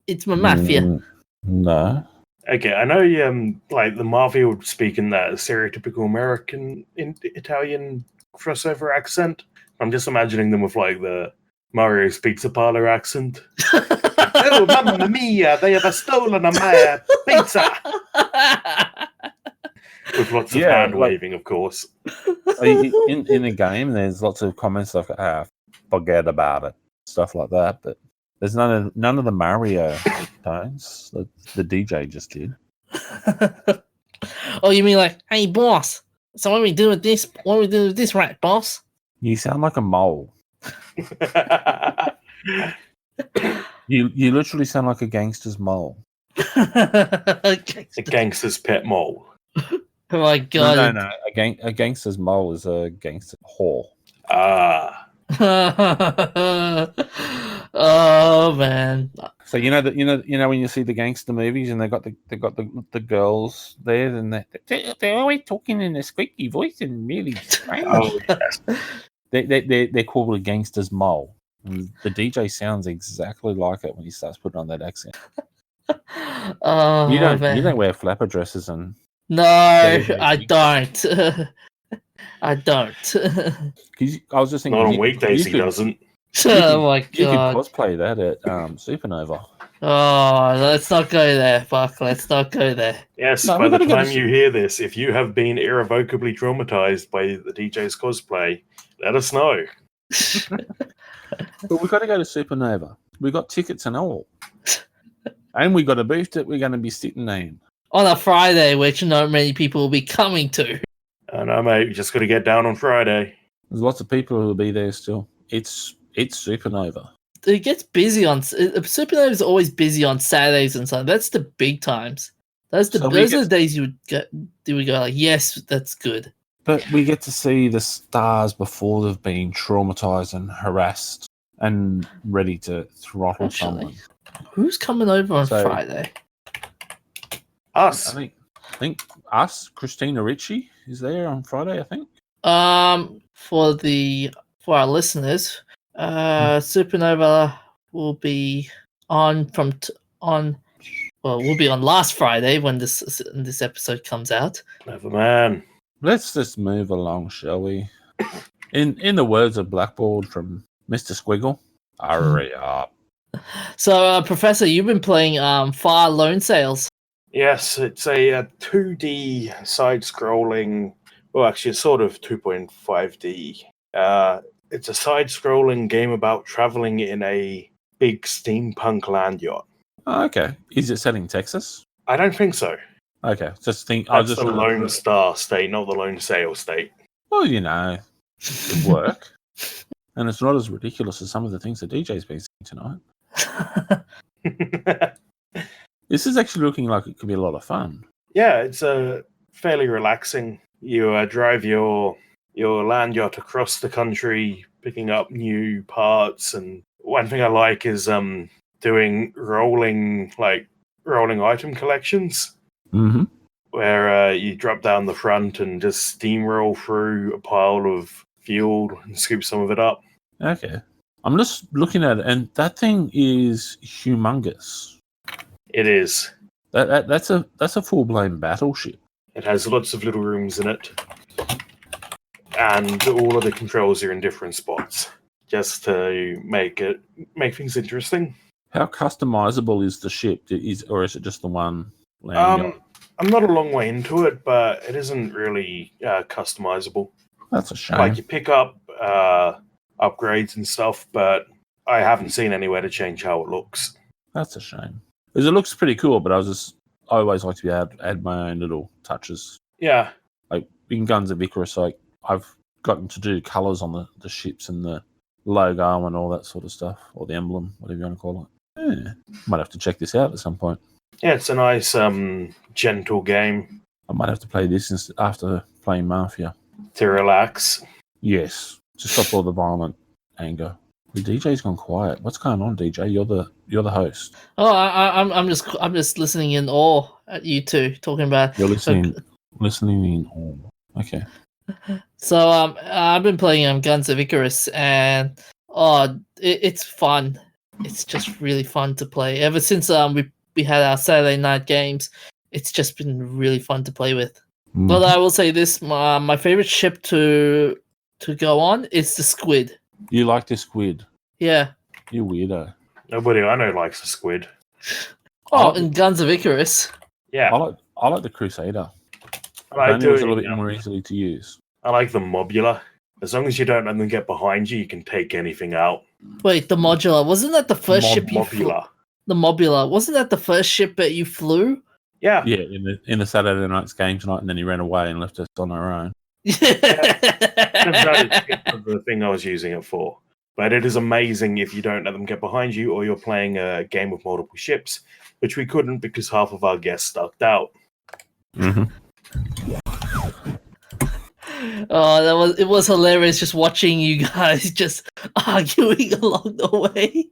it's my mafia." No. Okay, I know like the mafia would speak in that stereotypical American Italian crossover accent. I'm just imagining them with like the Mario's Pizza Parlor accent. Oh, mamma mia, they have stolen my pizza! With lots of hand waving, of course. In the game, there's lots of comments like, forget about it, stuff like that, but there's none of the Mario tones that the DJ just did. Oh, you mean like, "Hey, boss, so what are we doing with this? What are we doing with this, right, boss?" You sound like a mole. You literally sound like a gangster's mole. A gangster's pet mole. Oh my god! No. A gangster's mole is a gangster whore. Ah. Oh man! So you know when you see the gangster movies and they got the girls there, and they're always talking in a squeaky voice and really strange. Oh, yes. They're called a gangster's mole. And the DJ sounds exactly like it when he starts putting on that accent. Oh, you don't man. you don't wear flapper dresses and No, I don't. I don't. I was just thinking, Not on weekdays, he doesn't. Oh my You could god! cosplay that at Supernova. Oh, let's not go there, Buck. Let's not go there. Yes, No, by we the gotta go to time you hear this, if you have been irrevocably traumatized by the DJ's cosplay, let us know. But we've got to go to Supernova. We've got tickets and all. And we got a booth that we're going to be sitting in. On a Friday, which not many people will be coming to. I know, mate. You just got to get down on Friday. There's lots of people who will be there still. It's Supernova. It gets busy on Supernova is always busy on Saturdays and Sundays. That's the big times. Those are the days you would go like, yes, that's good. But we get to see the stars before they've been traumatized and harassed and ready to throttle someone. Who's coming over on Friday? Us. I think us. Christina Ricci is there on Friday, I think. For our listeners, Supernova will be on will be on last Friday when this episode comes out. Never man. Let's just move along, shall we? In the words of Blackboard from Mr. Squiggle, hurry up. So, Professor, you've been playing Far Lone Sales. Yes, it's a 2D side-scrolling. Well, actually, it's sort of 2.5D. It's a side-scrolling game about traveling in a big steampunk land yacht. Oh, okay. Is it set in Texas? I don't think so. Okay, just think. That's the Lone Star state, not the Lone Sail state. Well, you know, it work, and it's not as ridiculous as some of the things that DJ's been saying tonight. This is actually looking like it could be a lot of fun. Yeah, it's fairly relaxing. You drive your land yacht across the country, picking up new parts, and one thing I like is doing rolling item collections, where you drop down the front and just steamroll through a pile of fuel and scoop some of it up. Okay, I'm just looking at it, and that thing is humongous. It is. That's a full-blown battleship. It has lots of little rooms in it, and all of the controls are in different spots, just to make things interesting. How customizable is the ship? Or is it just the one land yacht? I'm not a long way into it, but it isn't really customizable. That's a shame. Like, you pick up upgrades and stuff, but I haven't seen anywhere to change how it looks. That's a shame. Because it looks pretty cool, but I always like to be able to add my own little touches. Yeah. Like in Guns of Icarus, I've gotten to do colours on the ships and the logo and all that sort of stuff, or the emblem, whatever you want to call it. Yeah. Might have to check this out at some point. Yeah, it's a nice, gentle game. I might have to play this after playing Mafia. To relax. Yes. To stop all the violent anger. The DJ's gone quiet. What's going on, DJ? You're the host. Oh, I'm just listening in awe at you two talking about. You're listening in awe. Okay. So I've been playing Guns of Icarus, and it's fun. It's just really fun to play. Ever since we had our Saturday night games, it's just been really fun to play with. But I will say this: my favorite ship to go on is the Squid. You like the Squid? Yeah. You weirdo. Nobody I know likes the Squid. Oh, in Guns of Icarus. Yeah. I like the Crusader. I like it's a little bit more easily to use. I like the Mobula. As long as you don't let them get behind you, you can take anything out. Wait, the Modular. Wasn't that the first ship you flew? The Mobula. Wasn't that the first ship that you flew? Yeah. Yeah, in the Saturday night's game tonight, and then he ran away and left us on our own. The thing I was using it for. But it is amazing if you don't let them get behind you, or you're playing a game with multiple ships, which we couldn't because half of our guests ducked out. Oh, it was hilarious just watching you guys just arguing along the way.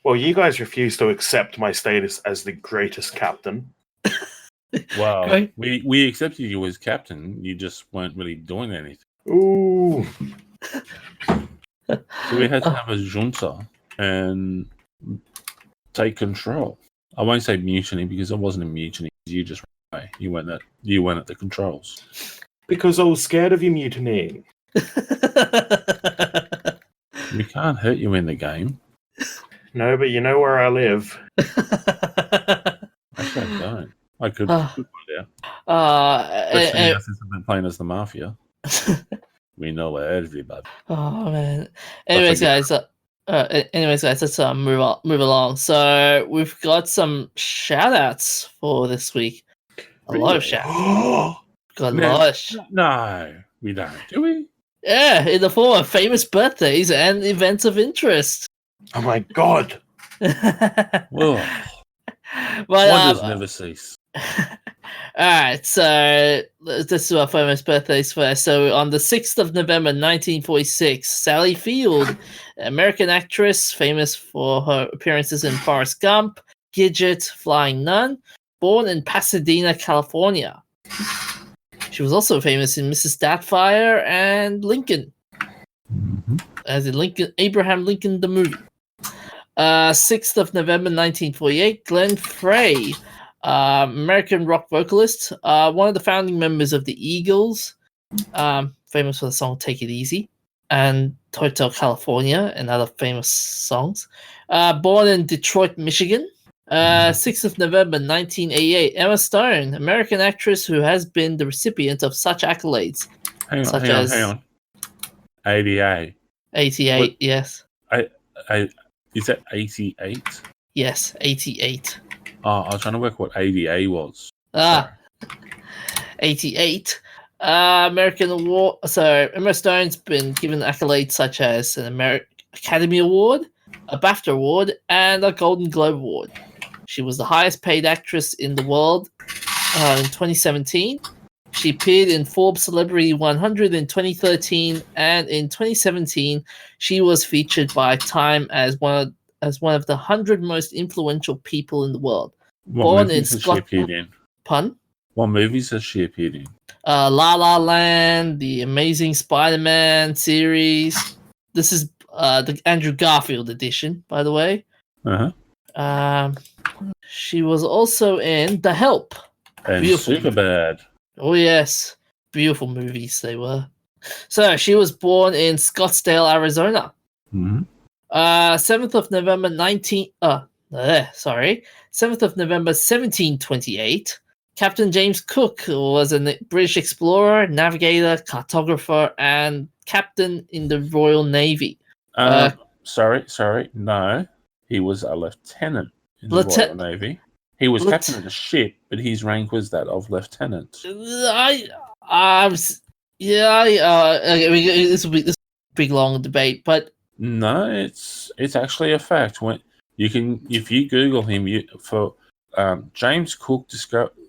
Well, you guys refused to accept my status as the greatest captain. Well, we accepted you as captain. You just weren't really doing anything. Ooh. So we had to have a junta and take control. I won't say mutiny because it wasn't a mutiny. You just ran away. You weren't at the controls. Because I was scared of you mutinying. We can't hurt you in the game. No, but you know where I live. Actually, I don't. I could find out. Especially since I've been playing as the Mafia. We know everybody. Oh man. Anyways, guys, let's move along. So we've got some shout outs for this week. A lot of shout outs. No, we don't. Do we? Yeah, in the form of famous birthdays and events of interest. Oh my god. Well, wonders never cease. Alright, so this is our famous birthdays first. So on the 6th of November 1946, Sally Field, American actress famous for her appearances in Forrest Gump, Gidget, Flying Nun, born in Pasadena, California. She was also famous in Mrs. Doubtfire and Lincoln. As in Abraham Lincoln the movie. 6th of November 1948, Glenn Frey, American rock vocalist, one of the founding members of the Eagles, famous for the song Take It Easy, and Hotel California, and other famous songs. Born in Detroit, Michigan. 6th of November 1988, Emma Stone, American actress who has been the recipient of such accolades. Hang on. 88. 88, what? Yes. Is that 88? Yes, 88. Oh, I was trying to work what ADA was. 88. American Award. So Emma Stone's been given accolades such as an Academy Award, a BAFTA Award, and a Golden Globe Award. She was the highest paid actress in the world in 2017. She appeared in Forbes Celebrity 100 in 2013, and in 2017, she was featured by Time as one of the 100 most influential people in the world. What movies has she appeared in? Pun? What movies has she appeared in? La La Land, the Amazing Spider-Man series. This is the Andrew Garfield edition, by the way. She was also in The Help. And Superbad. Oh yes, beautiful movies they were. So she was born in Scottsdale, Arizona. 7th of November 7th of November 1728. Captain James Cook was a British explorer, navigator, cartographer, and captain in the Royal Navy. Sorry, no, he was a lieutenant in the Royal Navy. He was captain of the ship, but his rank was that of lieutenant. This will be a big long debate, but no, it's actually a fact. When if you Google him, James Cook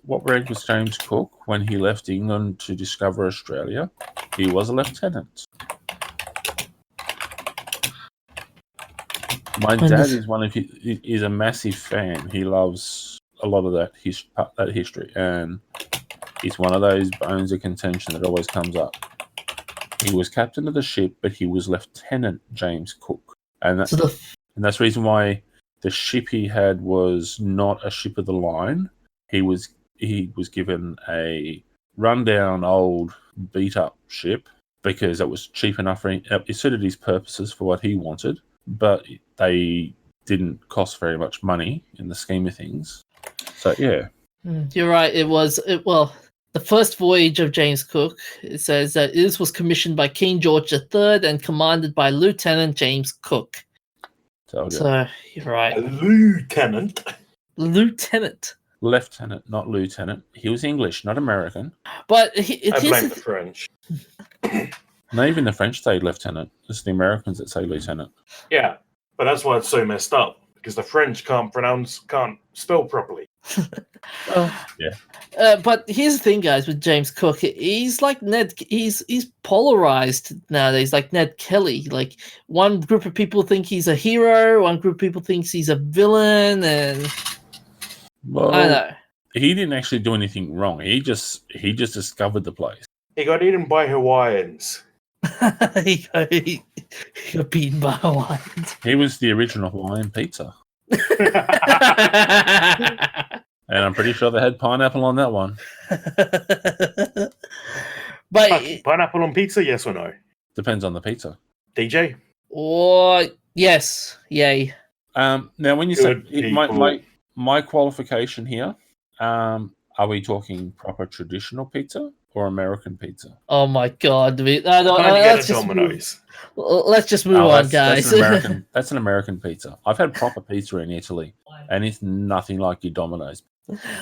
what rank was James Cook when he left England to discover Australia? He was a lieutenant. My dad is a massive fan. He loves a lot of that history, and it's one of those bones of contention that always comes up. He was captain of the ship, but he was Lieutenant James Cook, and that's the reason why the ship he had was not a ship of the line. He was given a rundown, old, beat-up ship because it was cheap enough for him. It suited his purposes for what he wanted, but they didn't cost very much money in the scheme of things. So yeah, you're right. The first voyage of James Cook, it says that this was commissioned by King George III and commanded by Lieutenant James Cook. So you're right. A lieutenant. Lieutenant, not lieutenant. He was English, not American. But I blame the French. Not even the French say lieutenant. It's the Americans that say lieutenant. Yeah, but that's why it's so messed up, because the French can't spell properly. Yeah. But here's the thing, guys, with James Cook. He's like Ned. He's polarized nowadays, like Ned Kelly. Like, one group of people think he's a hero, one group of people thinks he's a villain, and well, I don't know. He didn't actually do anything wrong. He just discovered the place. He got eaten by Hawaiians. he got beaten by Hawaiians. He was the original Hawaiian pizza. And I'm pretty sure they had pineapple on that one. But pineapple on pizza, yes or no? Depends on the pizza. DJ? Or yes, yay. Now, when you say my qualification here, are we talking proper traditional pizza or American pizza? Oh my God! Let's just move on, guys. That's an American pizza. I've had proper pizza in Italy, and it's nothing like your Domino's.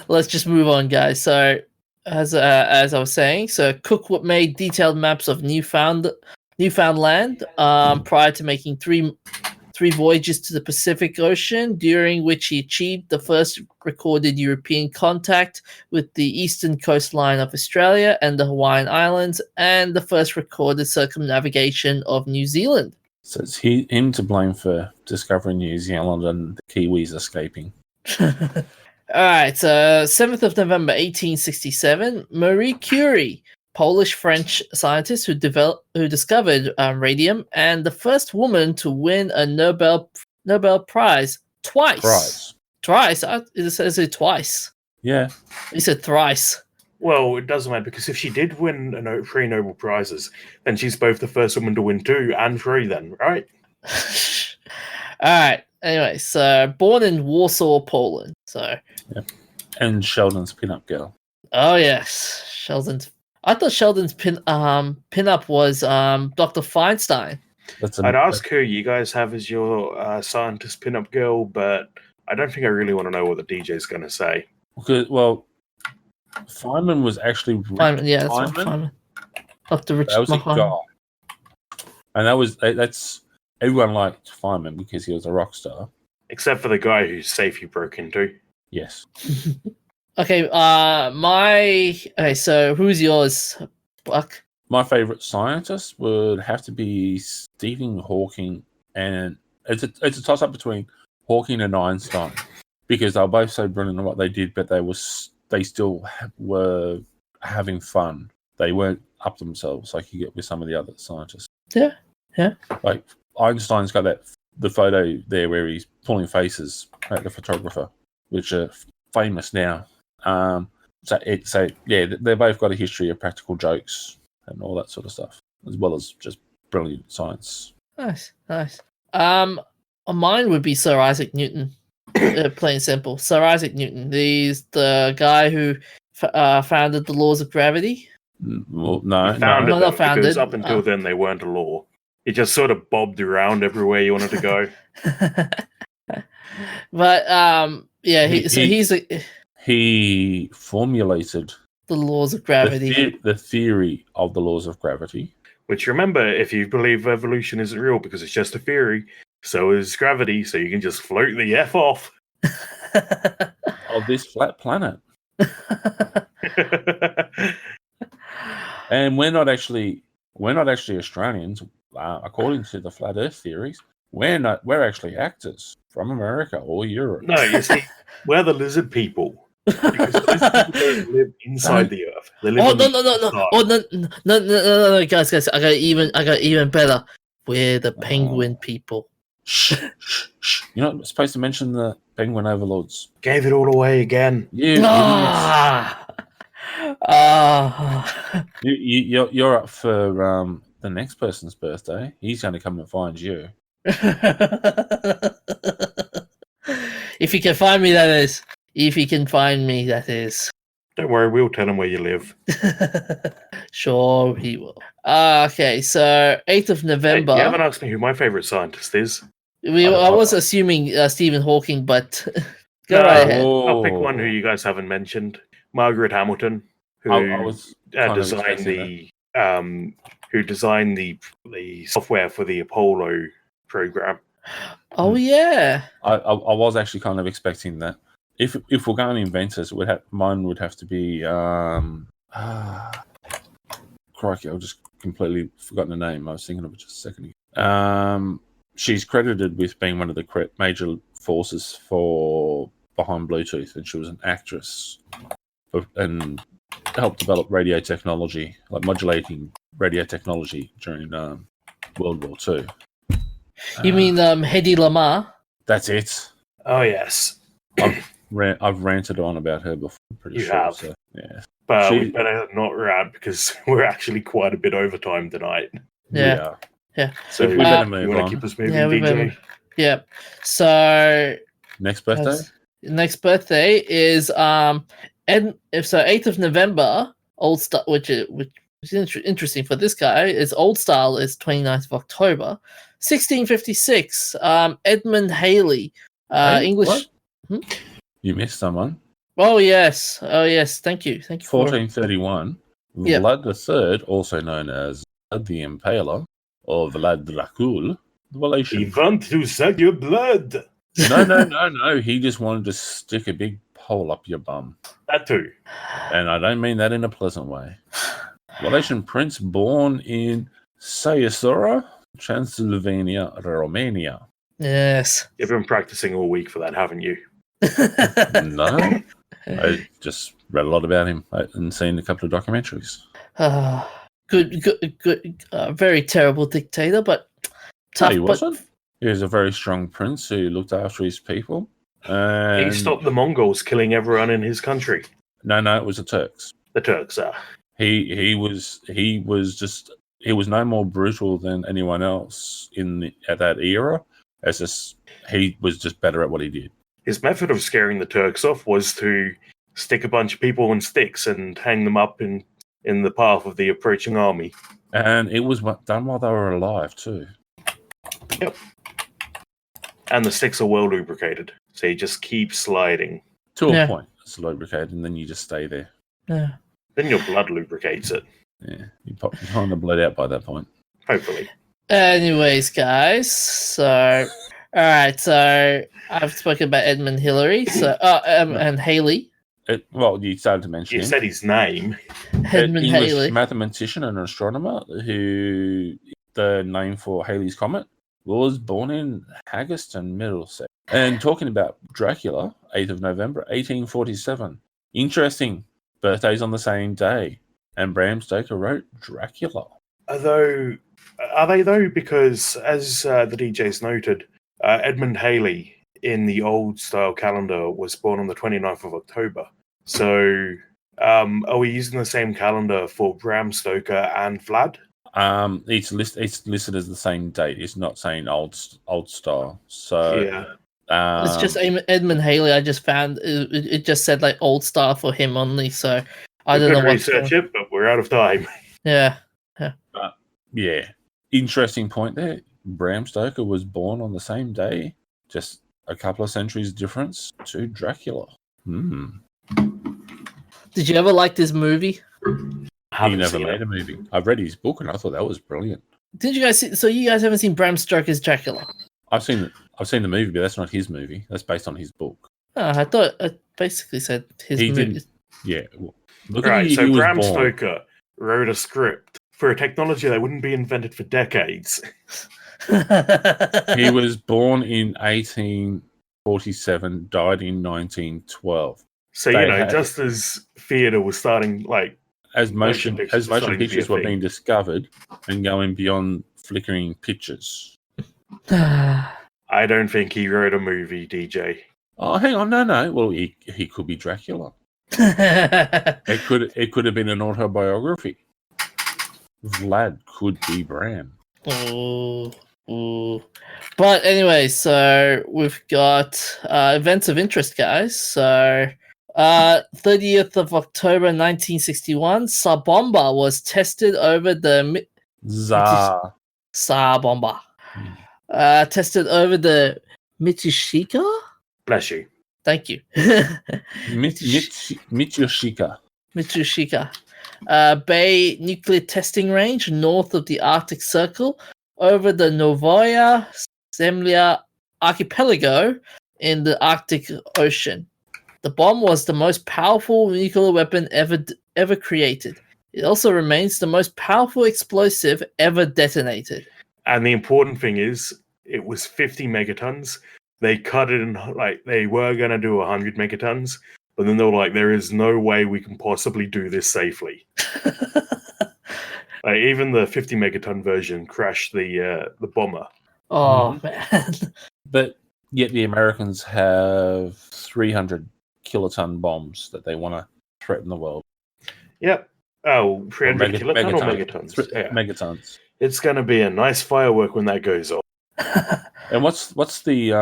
Let's just move on, guys. So, as I was saying, Cook made detailed maps of Newfoundland prior to making three voyages to the Pacific Ocean, during which he achieved the first recorded European contact with the eastern coastline of Australia and the Hawaiian Islands, and the first recorded circumnavigation of New Zealand. So it's him to blame for discovering New Zealand and the Kiwis escaping. All right, so 7th of November 1867, Marie Curie, Polish-French scientist who discovered radium, and the first woman to win a Nobel Prize twice. Twice? It says it twice. Yeah. He said thrice. Well, it doesn't matter, because if she did win 3 Nobel Prizes, then she's both the first woman to win 2 and 3 then, right? All right. Anyway, so born in Warsaw, Poland. So. Yeah. And Sheldon's pinup girl. Oh yes, Sheldon's. I thought Sheldon's pinup was Dr. Feinstein. I'd ask who you guys have as your scientist pinup girl, but I don't think I really want to know what the DJ's going to say. Well, Feynman was actually Rich Feynman, yeah, that's right, Feynman. Feynman. Dr. Richard That was a Feynman. guy, and that's everyone liked Feynman because he was a rock star. Except for the guy whose safe you broke into. Yes. Okay, so who's yours, Buck? My favorite scientist would have to be Stephen Hawking, and it's a toss up between Hawking and Einstein because they were both so brilliant at what they did, but they still were having fun. They weren't up themselves like you get with some of the other scientists. Yeah. Like Einstein's got the photo there where he's pulling faces at the photographer, which are famous now. So they both got a history of practical jokes and all that sort of stuff, as well as just brilliant science. Nice. Mine would be Sir Isaac Newton. Plain and simple. Sir Isaac Newton. He's the guy who founded the laws of gravity. Well, no, Founded no. them, Not founded. because up until then they weren't a law. It just sort of bobbed around everywhere you wanted to go. But he formulated the laws of gravity. the theory of the laws of gravity. Which, remember, if you believe evolution isn't real because it's just a theory, so is gravity, so you can just float the F off. Of this flat planet. And we're not actually Australians, according to the flat Earth theories. We're actually actors from America or Europe. No, you see, we're the lizard people. Because lizard people don't live inside the Earth. They live No, guys! I got even better. We're the penguin people. Shh. You're not supposed to mention the penguin overlords. Gave it all away again. You're up for the next person's birthday. He's going to come and find you. If he can find me, that is. If he can find me, that is. Don't worry, we'll tell him where you live. Sure, he will. Okay, so 8th of November. Hey, you haven't asked me who my favourite scientist is. I was assuming Stephen Hawking, but go right ahead. I'll pick one who you guys haven't mentioned. Margaret Hamilton, who designed the software for the Apollo program. Oh yeah. I was actually kind of expecting that. If we're going inventors, mine would have to be crikey, I just completely forgotten the name. I was thinking of it just a second ago. She's credited with being one of the major forces behind Bluetooth, and she was an actress and helped develop radio technology, like modulating radio technology during World War II. You mean Hedy Lamarr? That's it. Oh yes. I've ranted on about her before. I'm pretty sure. Have. So, yeah. But we better not rant because we're actually quite a bit over time tonight. Yeah. So we better move you want on. to keep us moving, Yeah, DJ? Yeah. So Next birthday? Next birthday is so 8th of November, old style, which is interesting for this guy. Is old style is 29th of October, 1656. Edmund Halley, English. What? You missed someone. Oh yes. Thank you. 1431. Yep. Vlad III, also known as Vlad the Impaler or Vlad Dracul, the Valetian. He want to suck your blood. No. He just wanted to stick a big pole up your bum. That too. And I don't mean that in a pleasant way. Valetian prince born in Sayasura, Transylvania, Romania. Yes. You've been practicing all week for that, haven't you? No. I just read a lot about him and seen a couple of documentaries. Good. Very terrible dictator, but tough. No, he wasn't. He was a very strong prince who looked after his people. And He stopped the Mongols killing everyone in his country. No, it was the Turks. The Turks are. He was no more brutal than anyone else at that era. He was just better at what he did. His method of scaring the Turks off was to stick a bunch of people on sticks and hang them up in the path of the approaching army. And it was done while they were alive too. Yep. And the sticks are well lubricated, So you just keep sliding. To a Yeah. point, it's lubricated, and then you just stay there. Yeah. Then your blood lubricates it. Yeah, you kind of bled out by that point. Hopefully. Anyways, guys, so all right, so I've spoken about Edmund Hillary, and Haley. Well, you started to mention You him. said his name. Edmund English Haley. mathematician and astronomer who the name for Halley's Comet was born in Haggerston, Middlesex. And talking about Dracula, 8th of November, 1847. Interesting. Birthdays on the same day. And Bram Stoker wrote Dracula. Are they though? Because as the DJs noted, Edmund Haley in the old style calendar was born on the 29th of October. So are we using the same calendar for Bram Stoker and Vlad? It's listed as the same date. It's not saying old style. So Yeah. It's just Edmund Haley. I just found it just said like old style for him only. So I don't know what. Research it, but we're out of time. Yeah. Yeah. Interesting point there. Bram Stoker was born on the same day, just a couple of centuries difference to Dracula. Did you ever like this movie? He never made a movie. I've read his book and I thought that was brilliant. Did you guys see? So you guys haven't seen Bram Stoker's Dracula? I've seen the movie, but that's not his movie. That's based on his book. Oh, I thought it basically said his He movie. didn't. Yeah. Well, look Right, at he so was Bram born. Stoker wrote a script for a technology that wouldn't be invented for decades. He was born in 1847, died in 1912. So, just as theatre was starting, As motion pictures are starting to be a pictures were thing. being discovered and going beyond flickering pictures. I don't think he wrote a movie, DJ. Oh, hang on, no. Well, he could be Dracula. It could have been an autobiography. Vlad could be Bram. Ooh. But anyway, so we've got events of interest, guys. So 30th of October 1961, Tsar Bomba was tested over the Tsar. Tsar Bomba. Tested over the Michishika? Bless you. Thank you. Mitsushika. Mitsushika Bay Nuclear Testing Range north of the Arctic Circle over the Novaya Zemlya Archipelago in the Arctic Ocean. The bomb was the most powerful nuclear weapon ever created. It also remains the most powerful explosive ever detonated. And the important thing is, it was 50 megatons. They cut it in, they were going to do 100 megatons, but then they were like, there is no way we can possibly do this safely. Even the 50 megaton version crashed the bomber. Oh, man. But yet the Americans have 300 kiloton bombs that they want to threaten the world. Yep. Oh, 300 kiloton or megatons? Megatons. It's going to be a nice firework when that goes off. And what's the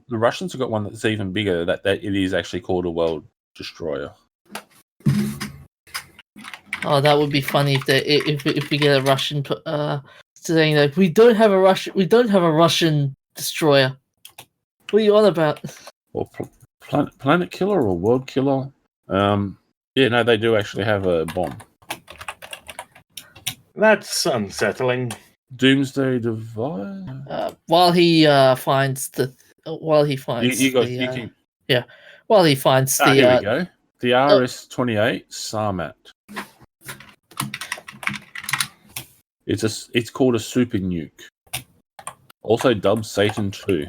Russians have got one that's even bigger, that it is actually called a world destroyer. Oh, that would be funny if we get a Russian saying that we don't have a Russian destroyer. What are you on about? Or planet killer or world killer? They do actually have a bomb. That's unsettling. Doomsday device. While he finds the While he finds here we go. The RS-28 Sarmat. It's called a super nuke. Also dubbed Satan 2.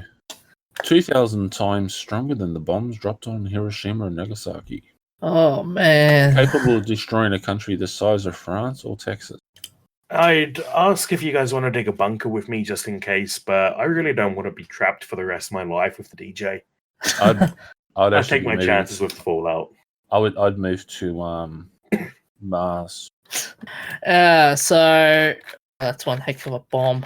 2,000 times stronger than the bombs dropped on Hiroshima and Nagasaki. Oh man. Capable of destroying a country the size of France or Texas. I'd ask if you guys want to dig a bunker with me just in case, but I really don't want to be trapped for the rest of my life with the DJ. I'd take my chances with Fallout. I'd move to Mars. So that's one heck of a bomb.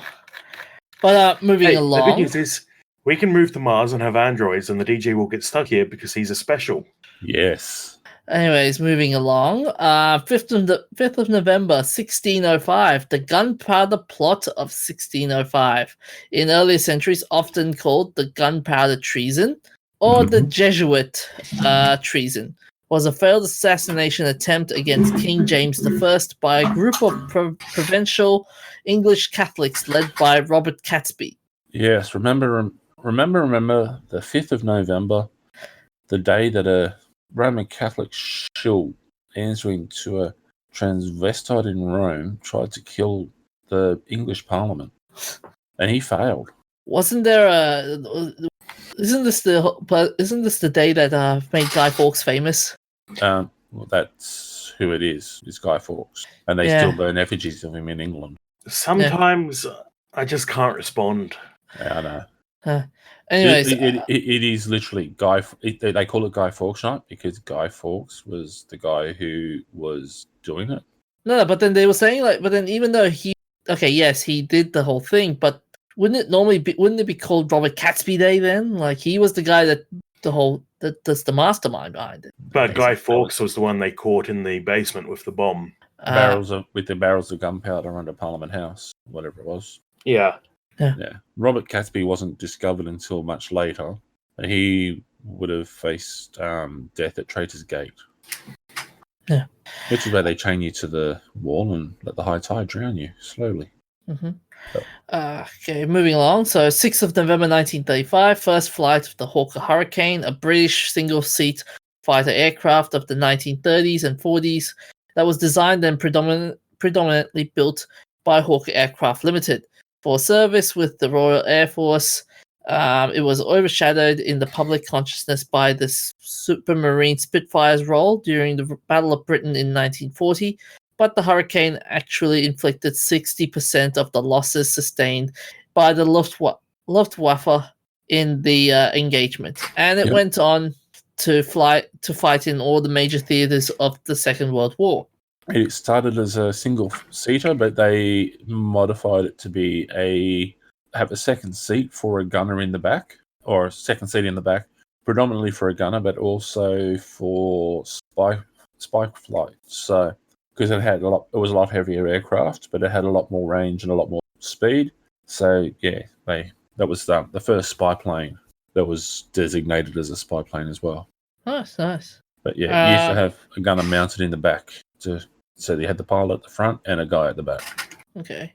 But moving along. The good news is we can move to Mars and have androids, and the DJ will get stuck here because he's a special. Yes. Anyways, moving along. 5th of November, 1605. The Gunpowder Plot of 1605. In earlier centuries, often called the Gunpowder Treason. or the Jesuit treason, was a failed assassination attempt against King James I by a group of provincial English Catholics led by Robert Catesby. Yes, remember the 5th of November, the day that a Roman Catholic shill answering to a transvestite in Rome tried to kill the English Parliament, and he failed. Wasn't there a? Isn't this the day that made Guy Fawkes famous? Well, that's who it is. It's Guy Fawkes, and they still burn effigies of him in England. Sometimes I just can't respond. Yeah, I know. Anyways, it is literally Guy. They call it Guy Fawkes Night because Guy Fawkes was the guy who was doing it. No, but then they were saying but then even though he did the whole thing, but wouldn't it be called Robert Catesby Day then? Like he was the guy that's the mastermind behind it. But Guy Fawkes was the one they caught in the basement with the bomb. Barrels of gunpowder under Parliament House, whatever it was. Yeah. Robert Catesby wasn't discovered until much later. He would have faced death at Traitor's Gate. Yeah. Which is where they chain you to the wall and let the high tide drown you slowly. Mm-hmm. Okay, moving along. So, 6th of November 1935, first flight of the Hawker Hurricane, a British single-seat fighter aircraft of the 1930s and 40s that was designed and predominantly built by Hawker Aircraft Limited. For service with the Royal Air Force, it was overshadowed in the public consciousness by the Supermarine Spitfire's role during the Battle of Britain in 1940, but the Hurricane actually inflicted 60% of the losses sustained by the Luftwaffe in the engagement, and it went on to fight in all the major theaters of the Second World War. It started as a single-seater, but they modified it to have a second seat for a gunner in the back, or a second seat in the back, predominantly for a gunner, but also for spy flight. So, because it was a lot heavier aircraft, but it had a lot more range and a lot more speed. So, yeah, that was the first spy plane that was designated as a spy plane as well. Nice. But yeah, you used to have a gunner mounted in the back so you had the pilot at the front and a guy at the back. Okay.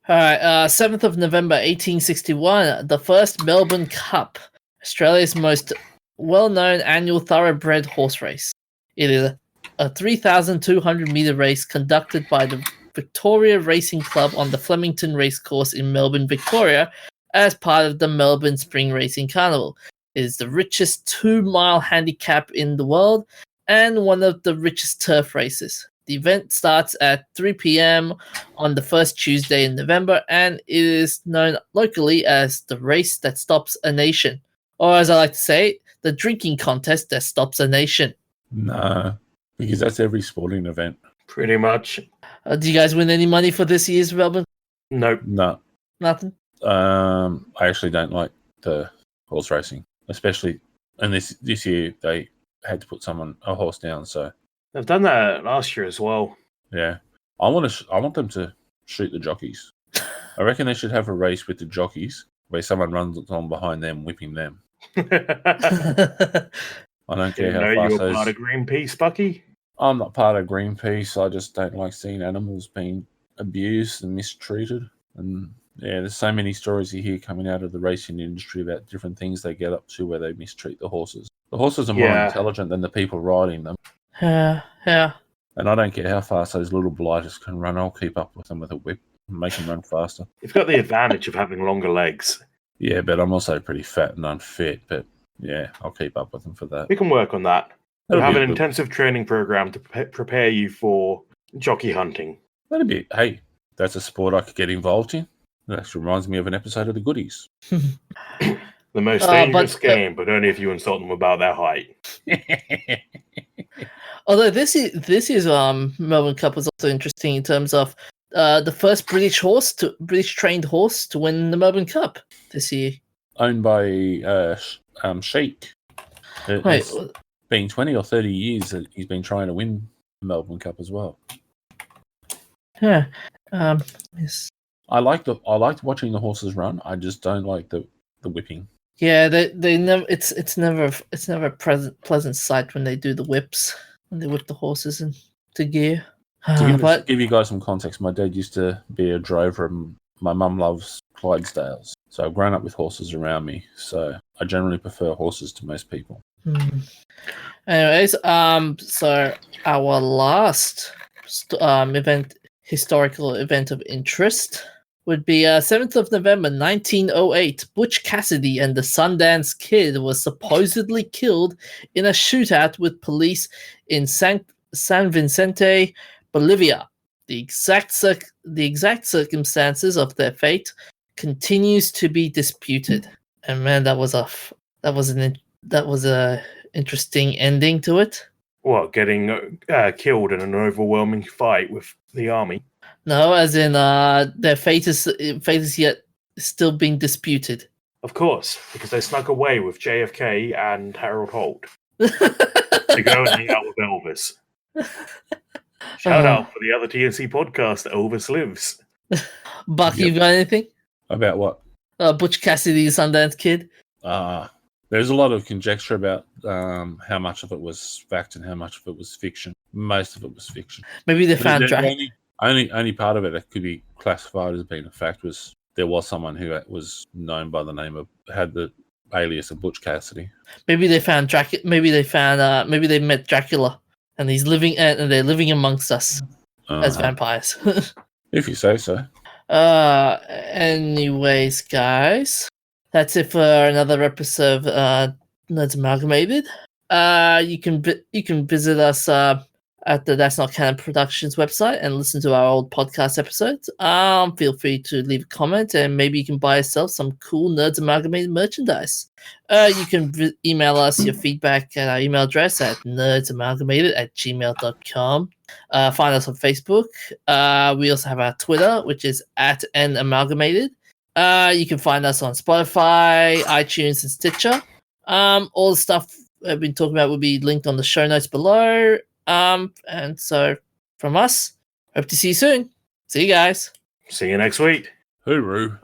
All right. 7th of November, 1861, the first Melbourne Cup, Australia's most well-known annual thoroughbred horse race. It is a 3,200-metre race conducted by the Victoria Racing Club on the Flemington Racecourse in Melbourne, Victoria, as part of the Melbourne Spring Racing Carnival. It is the richest 2-mile handicap in the world and one of the richest turf races. The event starts at 3 p.m. on the first Tuesday in November, and it is known locally as the race that stops a nation. Or as I like to say, the drinking contest that stops a nation. No, because that's every sporting event. Pretty much. Do you guys win any money for this year's Melbourne? Nope. No. Nothing? I actually don't like the horse racing, especially, and this year they had to put a horse down, so... They've done that last year as well. Yeah. I want them to shoot the jockeys. I reckon they should have a race with the jockeys where someone runs on behind them, whipping them. I don't care how fast you're part of Greenpeace, Bucky? I'm not part of Greenpeace. I just don't like seeing animals being abused and mistreated. And yeah, there's so many stories you hear coming out of the racing industry about different things they get up to where they mistreat the horses. The horses are more intelligent than the people riding them. Yeah. And I don't care how fast those little blighters can run. I'll keep up with them with a whip and make them run faster. You've got the advantage of having longer legs. Yeah, but I'm also pretty fat and unfit. But yeah, I'll keep up with them for that. We can work on that. We'll have an intensive training program to prepare you for jockey hunting. Hey, that's a sport I could get involved in. That actually reminds me of an episode of The Goodies. The most dangerous game, but only if you insult them about their height. Although this year's Melbourne Cup was also interesting in terms of the first British trained horse to win the Melbourne Cup this year. Owned by Sheik. It's been 20 or 30 years that he's been trying to win the Melbourne Cup as well. Yeah. Yes. I liked watching the horses run. I just don't like the whipping. Yeah, they never. It's never a pleasant sight when they do the whips, when they whip the horses into gear. To give you guys some context, my dad used to be a drover, and my mum loves Clydesdales. So I've grown up with horses around me. So I generally prefer horses to most people. Anyways, so our last historical event of interest would be 7th of November 1908. Butch Cassidy and the Sundance Kid was supposedly killed in a shootout with police in San Vicente, Bolivia. The exact circumstances of their fate continues to be disputed. And man, that was a interesting ending to it. What, getting killed in an overwhelming fight with the army? No, as in their fate is yet still being disputed. Of course, because they snuck away with JFK and Harold Holt to go and hang out with Elvis. Shout out for the other TNC podcast, Elvis Lives. Buck, you got anything? About what? Butch Cassidy, Sundance Kid? There's a lot of conjecture about how much of it was fact and how much of it was fiction. Most of it was fiction. Maybe they found only part of it that could be classified as being a fact was there was someone who was known by the name of, had the alias of Butch Cassidy. Maybe they found Dracula. Maybe they met Dracula, and he's living and they're living amongst us as vampires. If you say so. Anyways, guys, that's it for another episode of Nerds Amalgamated. You can visit us at the That's Not Canon Productions website and listen to our old podcast episodes. Feel free to leave a comment and maybe you can buy yourself some cool Nerds Amalgamated merchandise. You can email us your feedback at our email address at nerdsamalgamated@gmail.com. Find us on Facebook. We also have our Twitter, which is @namalgamated. You can find us on Spotify, iTunes, and Stitcher. All the stuff I've been talking about will be linked on the show notes below. And so from us, hope to see you soon. See you guys. See you next week. Hooroo.